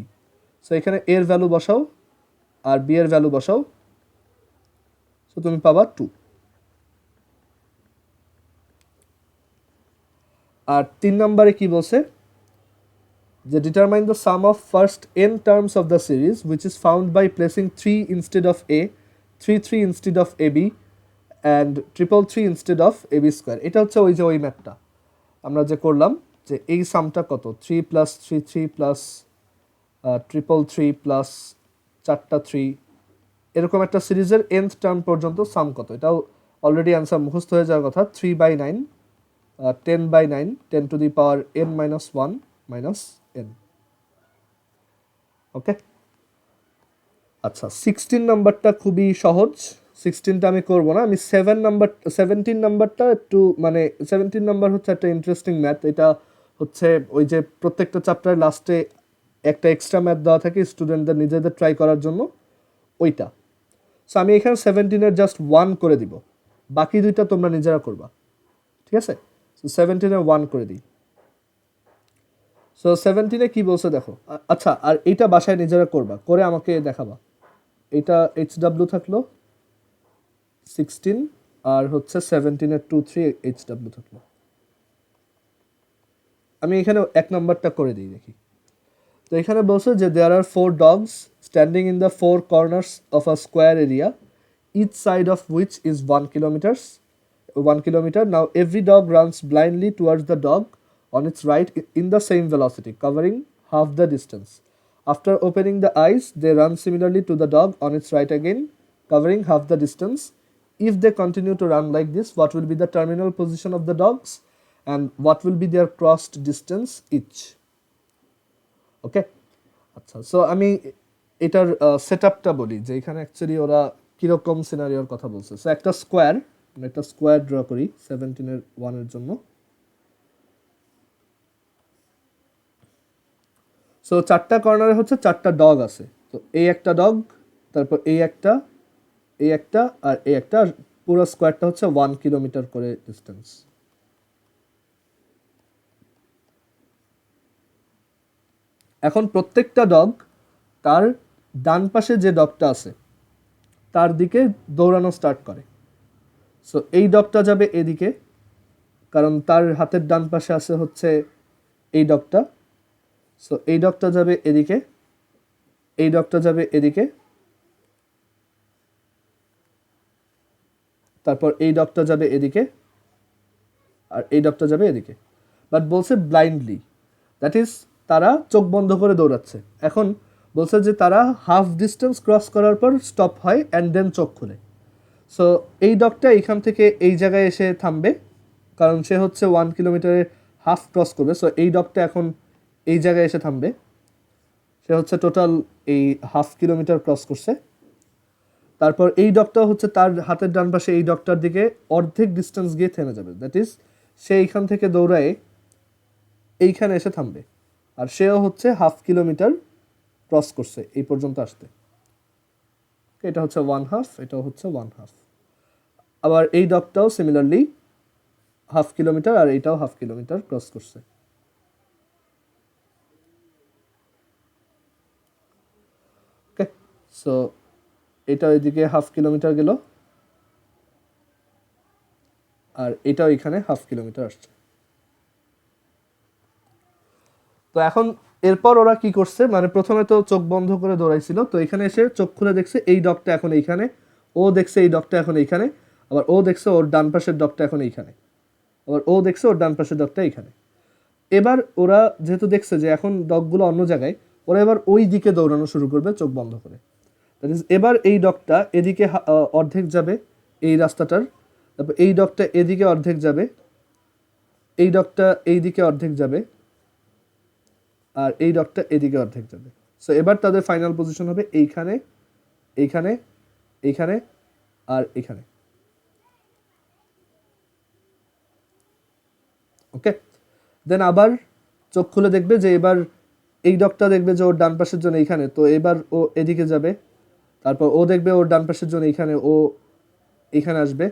So এখানে a এর ভ্যালু বসাও আর b এর ভ্যালু বসাও, সো তুমি পাবা 2। আর 3 নম্বরে কি বলছে, যে determine the sum of first n terms of the series which is found by placing 3 instead of a, 3 instead of ab and 3 instead of ab square. এটা হচ্ছে ওই যে ওই ম্যাথটা আমরা যে করলাম, যে এই সামটা কত, 3 প্লাস 3 প্লাস 3 প্লাস 4টা 3, এরকম একটা সিরিজের nth টার্ম পর্যন্ত সাম কত, এটাও অলরেডি অ্যান্সার মুখস্থ হয়ে যাওয়ার কথা। 3/9, 10/9, 10 to the power n minus one minus n। ওকে, আচ্ছা 16 নাম্বারটা খুবই সহজ, 16টা আমি করব না, আমি 17 নাম্বারটা একটু, মানে 17 নাম্বার হচ্ছে একটা ইন্টারেস্টিং ম্যাথ। এটা হচ্ছে ওই যে প্রত্যেকটা চ্যাপ্টারের লাস্টে একটা এক্সট্রা ম্যাথ দেওয়া থাকে স্টুডেন্টদের নিজেদের ট্রাই করার জন্য, ওইটা। সো আমি এখানে 17-এর জাস্ট 1 করে দিব, বাকি দুইটা তোমরা নিজেরা করবা, ঠিক আছে। সো 17-এর 1 করে দিই। সো 17-এ কি বলছে দেখো, আচ্ছা আর এইটা বাসায় নিজেরা করবা, করে আমাকে দেখাবা। এটা HW থাকলো 16, আর হচ্ছে 17-এর 2 3 HW থাকলো। আমি এখানে 1 নাম্বারটা করে দিই দেখি। তো এখানে বলছে যে দেয়ার আর 4 dogs standing in the 4 corners of a square area, each side of which is 1 kilometer. Now every dog runs blindly towards the dog on its right in the same velocity, covering half the distance. After opening the eyes, they run similarly to the dog on its right again, covering half the distance. If they continue to run like this, what will be the terminal position of the dogs and what will be their crossed distance each? ওকে, আচ্ছা সো আমি এটার সেট আপটা বলি, যে এখানে অ্যাকচুয়ালি ওরা কীরকম সিনারিওর কথা বলছে। সো একটা স্কোয়ার ড্র করি 17-এর 1-এর জন্য। সো 4টা কর্নারে হচ্ছে 4টা ডগ আছে, তো এই একটা ডগ, তারপর এই একটা আর এই একটা, আর পুরো স্কোয়ারটা হচ্ছে 1 কিলোমিটার করে ডিস্টেন্স। এখন প্রত্যেকটা ডগ তার ডান পাশে যে ডগটা আছে তার দিকে দৌড়ানো স্টার্ট করে। সো এই ডগটা যাবে এদিকে, কারণ তার হাতের ডান পাশে আছে হচ্ছে এই ডগটা। সো এই ডগটা যাবে এদিকে, এই ডগটা যাবে এদিকে, তারপর এই ডগটা যাবে এদিকে, আর এই ডগটা যাবে এদিকে। বাট বলছে ব্লাইন্ডলি, দ্যাট ইজ তারা চোখ বন্ধ করে দৌড়াচ্ছে। এখন বলছে যে তারা হাফ ডিস্টেন্স ক্রস করার পর স্টপ হয় অ্যান্ড দেন চোখ খুলে। সো এই ডগটা এখান থেকে এই জায়গায় এসে থামবে, কারণ সে হচ্ছে 1 কিলোমিটারের হাফ ক্রস করবে। সো এই ডগটা এখন এই জায়গায় এসে থামবে, সে হচ্ছে টোটাল এই হাফ কিলোমিটার ক্রস করছে। তারপর এই ডগটা হচ্ছে তার হাতের ডান পাশে এই ডগটার দিকে অর্ধেক ডিস্টেন্স গিয়ে থেমে যাবে, দ্যাট ইজ সে এইখান থেকে দৌড়ায় এইখানে এসে থামবে, আর সেও হচ্ছে হাফ কিলোমিটার ক্রস করছে এই পর্যন্ত আসতে। এটা হচ্ছে 1/2, এটাও হচ্ছে 1/2। আবার এই ডগটাও সিমিলারলি হাফ কিলোমিটার, আর এইটাও হাফ কিলোমিটার ক্রস করছে। ওকে, সো এটা এদিকে হাফ কিলোমিটার গেল, আর এটাও এখানে হাফ কিলোমিটার আসছে। তো এখন এরপর ওরা কি করছে, মানে প্রথমে তো চোখ বন্ধ করে দৌড়াইছিল, তো এখানে এসে চোখ খুলে দেখছে এই ডগটা এখন এইখানে, ও দেখছে এই ডগটা এখন এইখানে, আবার ও দেখছে ওর ডান পাশের ডগটা এখন এইখানে, আবার ও দেখছে ওর ডান পাশের ডগটা এইখানে। এবার ওরা যেহেতু দেখছে যে এখন ডগগুলো অন্য জায়গায়, ওরা এবার ওই দিকে দৌড়ানো শুরু করবে চোখ বন্ধ করে। দ্যাট ইজ এবার এই ডগটা এদিকে অর্ধেক যাবে এই রাস্তাটার, তারপর এই ডগটা এদিকে অর্ধেক যাবে, এই ডগটা এই দিকে অর্ধেক যাবে, আর এই ডগটা এদিকে অর্ধেক যাবে। সো এবার তাদের ফাইনাল পজিশন হবে এইখানে, এইখানে, এইখানে, আর এখানে। ওকে, দেন আবার চোখ খুলে দেখবে যে এবার এই ডগটা দেখবে যে ওর ডান পাশের জন্য এইখানে, তো এবার ও এদিকে যাবে, তারপর ও দেখবে ওর ডান পাশের জন্য এইখানে, ও এইখানে আসবে,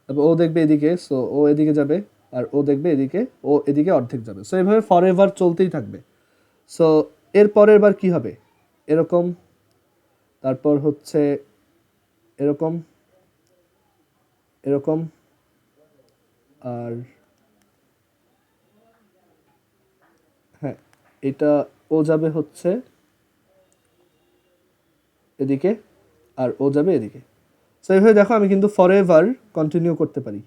তারপর ও দেখবে এদিকে, সো ও এদিকে যাবে, আর ও দেখবে এদিকে, ও এদিকে অর্ধেক যাবে। সো এভাবে ফর এভার চলতেই থাকবে। সো এর পরের বার কি হবে, এরকম, তারপর হচ্ছে এরকম, এরকম, আর হ্যাঁ এটা ও যাবে হচ্ছে এদিকে, আর ও যাবে এদিকে। সো এইভাবে দেখো আমি কিন্তু ফর এভার কন্টিনিউ করতে পারি।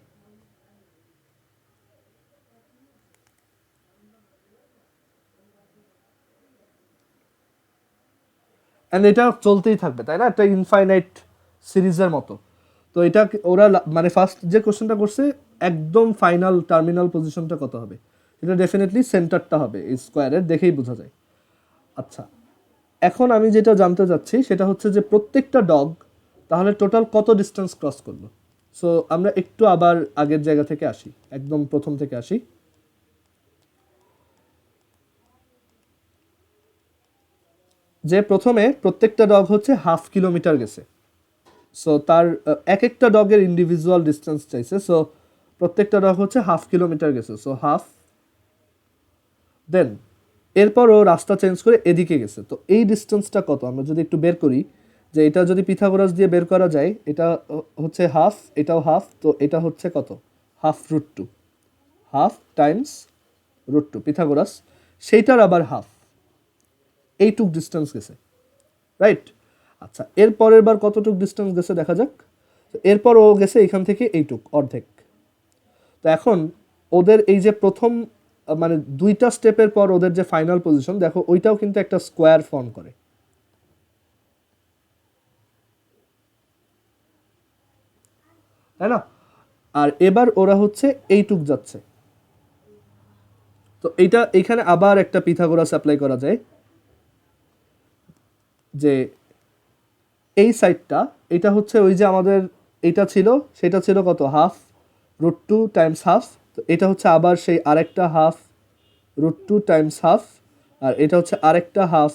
অ্যান্ড এটা চলতেই থাকবে, তাই না, একটা ইনফাইনাইট সিরিজের মতো। তো এটা ওরা মানে ফার্স্ট যে কোশ্চেনটা করছে একদম ফাইনাল টার্মিনাল পজিশনটা কত হবে, এটা ডেফিনেটলি সেন্টারটা হবে এই স্কোয়ারের, দেখেই বোঝা যায়। আচ্ছা, এখন আমি যেটা জানতে চাচ্ছি সেটা হচ্ছে যে প্রত্যেকটা ডগ তাহলে টোটাল কত ডিস্টেন্স ক্রস করলো। সো আমরা একটু আবার আগের জায়গা থেকে আসি, একদম প্রথম থেকে আসি। যে প্রথমে প্রত্যেকটা ডগ হচ্ছে 1/2 কিলোমিটার গেছে। সো তার এক একটা ডগের ইন্ডিভিজুয়াল ডিস্টেন্স চাইছে। সো প্রত্যেকটা ডগ হচ্ছে 1/2 কিলোমিটার গেছে, সো হাফ। দেন এরপর ও রাস্তা চেঞ্জ করে এদিকে গেছে, তো এই ডিস্টেন্সটা কত আমরা যদি একটু বের করি, যে এটা যদি পিথাগোরাস দিয়ে বের করা যায়, এটা হচ্ছে হাফ, এটাও হাফ, তো এটা হচ্ছে কত, ½ √2, হাফ টাইমস √2 পিথাগোরাস, সেইটার আবার হাফ, এইটুক ডিস্টেন্স গেছে, রাইট। আচ্ছা, এর পরের বার কতটুক ডিস্টেন্স গেছে দেখা যাক। তো এরপর ও গেছে এখান থেকে এইটুক, অর্ধেক। তো এখন ওদের এই যে প্রথম মানে দুইটা স্টেপের পর ওদের যে ফাইনাল পজিশন দেখো, ওইটাও কিন্তু একটা স্কোয়ার ফর্ম করে, তাই না। আর এবার ওরা হচ্ছে এইটুক যাচ্ছে, তো এইটা এখানে আবার একটা পিথাগোরাস অ্যাপ্লাই করা যায়, যে এই সাইডটা এটা হচ্ছে ওই যে আমাদের এটা ছিল, সেটা ছিল কত, ½ √2 টাইমস হাফ, তো এটা হচ্ছে আবার সেই আরেকটা ½ √2 টাইমস হাফ, আর এটা হচ্ছে আরেকটা ½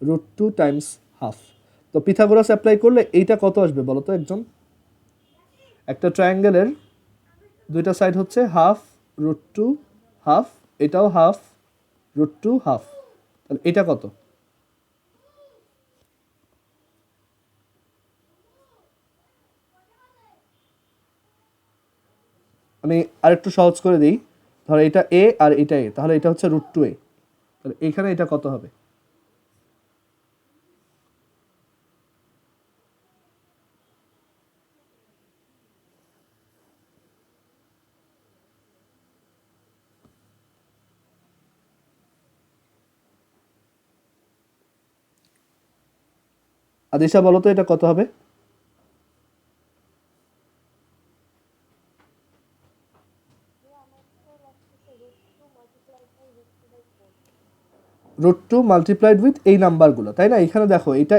√2 টাইমস হাফ। তো পিথাগোরাস অ্যাপ্লাই করলে এইটা কত আসবে বলো তো একজন, একটা ট্রায়াঙ্গেলের দুইটা সাইড হচ্ছে ½ √2 হাফ, এটাও ½ √2 হাফ, তাহলে এটা কত। আমি আরেকটু সহজ করে দিই, ধরো এটা এ আর এটা এ, তাহলে এটা হচ্ছে √2a, তাহলে এখানে এটা কত হবে। আদিশা বলো তো এটা কত হবে। √2 মাল্টিপ্লাইড উইথ এই নাম্বারগুলো, তাই না, এখানে দেখো এটা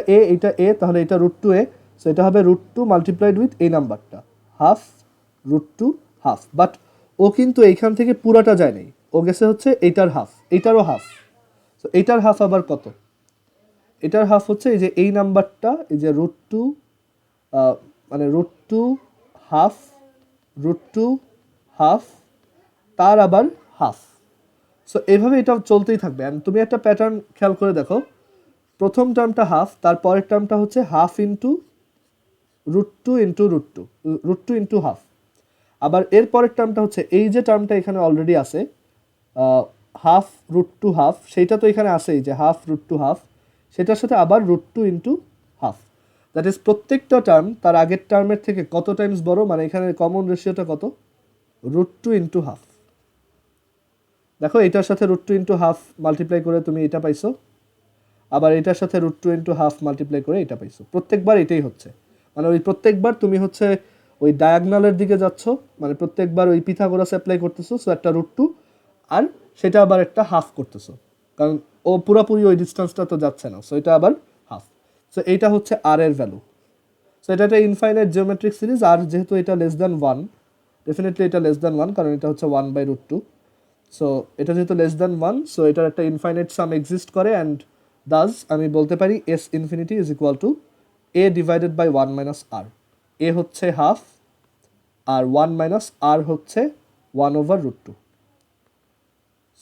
এ, তাহলে এটা √2a, সো এটা হবে √2 মাল্টিপ্লাইড উইথ এই নাম্বারটা, ½ √2 হাফ। বাট ও কিন্তু এইখান থেকে পুরাটা যায় নাই, ও গেছে হচ্ছে এইটার হাফ, এইটারও হাফ। সো এইটার হাফ আবার কত, এটার হাফ হচ্ছে এই যে এই নাম্বারটা, এই যে √2 মানে √2 হাফ, √2 হাফ, তার আবার হাফ। সো এইভাবে এটা চলতেই থাকবে। অ্যান্ড তুমি একটা প্যাটার্ন খেয়াল করে দেখো, প্রথম টার্মটা হাফ, তার পরের টার্মটা হচ্ছে half into √2 into √2 into half. আবার এর পরের টার্মটা হচ্ছে এই যে টার্মটা এখানে অলরেডি আছে, হাফ রুট টু হাফ, সেইটা তো এখানে আসেই যে হাফ রুট টু হাফ, সেটার সাথে আবার root two into half. That is প্রত্যেকটা টার্ম তার আগের টার্মের থেকে কত টাইমস বড়, মানে এখানে কমন রেশিওটা কত, রুট টু ইন্টু হাফ। দেখো এটার সাথে root two into half multiply করে তুমি এটা পাইছো, আবার এটার সাথে root two into half multiply করে এটা পাইছো। প্রত্যেকবার এটাই হচ্ছে, মানে ওই প্রত্যেকবার তুমি হচ্ছে ওই ডায়াগনালের দিকে যাচ্ছ, মানে প্রত্যেকবার ওই পিথাগোরাস অ্যাপ্লাই করতেছো, সো একটা রুট টু আর সেটা আবার একটা হাফ করতেছো, কারণ ও পুরোপুরি ওই ডিস্টেন্সটা তো যাচ্ছে না, সো এটা আবার হাফ। সো এইটা হচ্ছে আর এর ভ্যালু। সো এটা একটা ইনফাইনাইট জিওমেট্রিক সিরিজ, আর যেহেতু এটা লেস দ্যান ওয়ান, ডেফিনেটলি এটা লেস দ্যান ওয়ান, কারণ এটা হচ্ছে one by root two. So এটা যেহেতু লেস দ্যান ওয়ান, সো এটার একটা ইনফাইনাইট সাম এক্সিস্ট করে, অ্যান্ড দাস আমি বলতে পারি s infinity is equal to a divided by one minus r. A হচ্ছে হাফ আর ওয়ান মাইনাস আর হচ্ছে one over root two.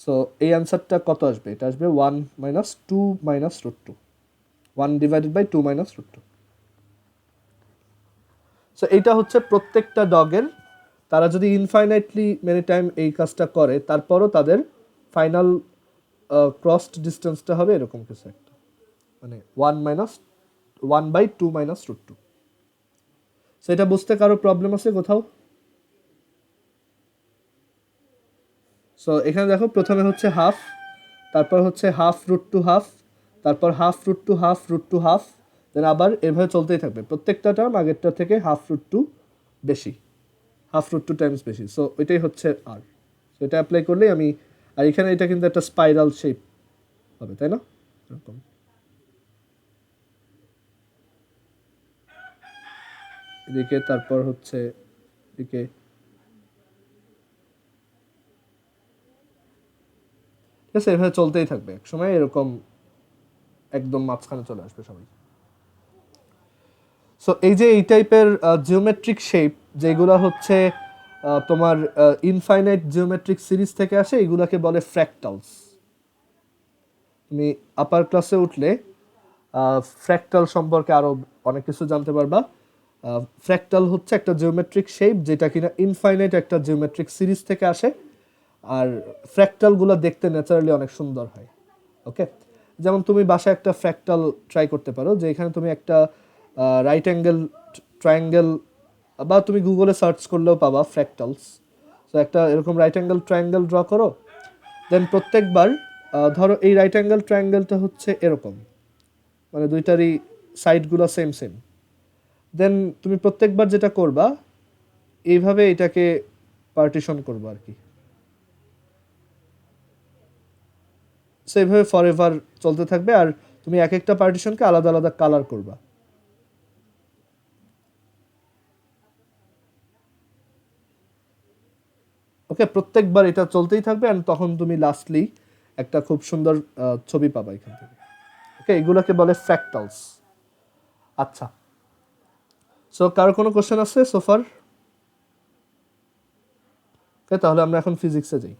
So এই অ্যান্সারটা কত আসবে, এটা আসবে one minus two minus root two, one divided by two minus root two. So এইটা হচ্ছে প্রত্যেকটা ডগের, তারা যদি ইনফাইনাইটলি মেনি টাইম এই কাজটা করে, তারপরও তাদের ফাইনাল ক্রসড ডিস্টেন্সটা হবে এরকম কিছু একটা, মানে one by two minus root two. সেটা বুঝতে কারো প্রবলেম আছে কোথাও? সো এখানে দেখো প্রথমে হচ্ছে হাফ, তারপর হচ্ছে হাফ রুট টু হাফ, তারপর half root two half root two half, then আবার এভাবে চলতেই থাকবে, প্রত্যেকটা টার্ম আগেরটা থেকে হাফ রুট টু বেশি, হাফ রুট টু টাইমস বেশি। সো এটাই হচ্ছে আর। সো এটা অ্যাপ্লাই করলেই আমি, আর এখানে এটা কিন্তু একটা স্পাইরাল শেপ হবে, তাই না? এরকম এদিকে, তারপর হচ্ছে এদিকে, ঠিক আছে, এভাবে চলতেই থাকবে, এক সময় এরকম একদম মাঝখানে চলে আসবে সবাই। সো এই যে এই টাইপের জিওমেট্রিক শেপ যেগুলো হচ্ছে তোমার ইনফাইনাইট জিওমেট্রিক সিরিজ থেকে আসে, এগুলাকে বলে ফ্র্যাক্টালস। তুমি আপার ক্লাসে উঠলে ফ্র্যাক্টাল সম্পর্কে আরো অনেক কিছু জানতে পারবা। ফ্র্যাক্টাল হচ্ছে একটা জিওমেট্রিক শেপ যেটা কিনা ইনফাইনাইট একটা জিওমেট্রিক সিরিজ থেকে আসে, আর ফ্র্যাক্টালগুলো দেখতে ন্যাচারালি অনেক সুন্দর হয়। ওকে, যেমন তুমি বাসায় একটা ফ্র্যাক্টাল ট্রাই করতে পারো, যে এখানে তুমি একটা রাইট অ্যাঙ্গেল ট্রায়াঙ্গেল, বা তুমি গুগলে সার্চ করলেও পাবা ফ্র্যাক্টালস। তো একটা এরকম রাইট অ্যাঙ্গেল ট্রায়াঙ্গেল ড্র করো, দেন প্রত্যেকবার ধরো এই রাইট অ্যাঙ্গেল ট্রায়াঙ্গেলটা হচ্ছে এরকম, মানে দুইটারই সাইডগুলো সেম সেম, দেন তুমি প্রত্যেকবার যেটা করবা এইভাবে এটাকে পার্টিশন করবা আর কি। সেইভাবে ফর এভার চলতে থাকবে, আর তুমি এক একটা পার্টিশনকে আলাদা আলাদা কালার করবা। ওকে, প্রত্যেকবার এটা চলতেই থাকবে, অ্যান্ড তখন তুমি লাস্টলি একটা খুব সুন্দর ছবি পাবা এখান থেকে। ওকে, এগুলোকে বলে ফ্র্যাক্টালস। আচ্ছা, সো কারো কোনো কোশ্চেন আছে সোফার? ওকে, তাহলে আমরা এখন ফিজিক্সে যাই।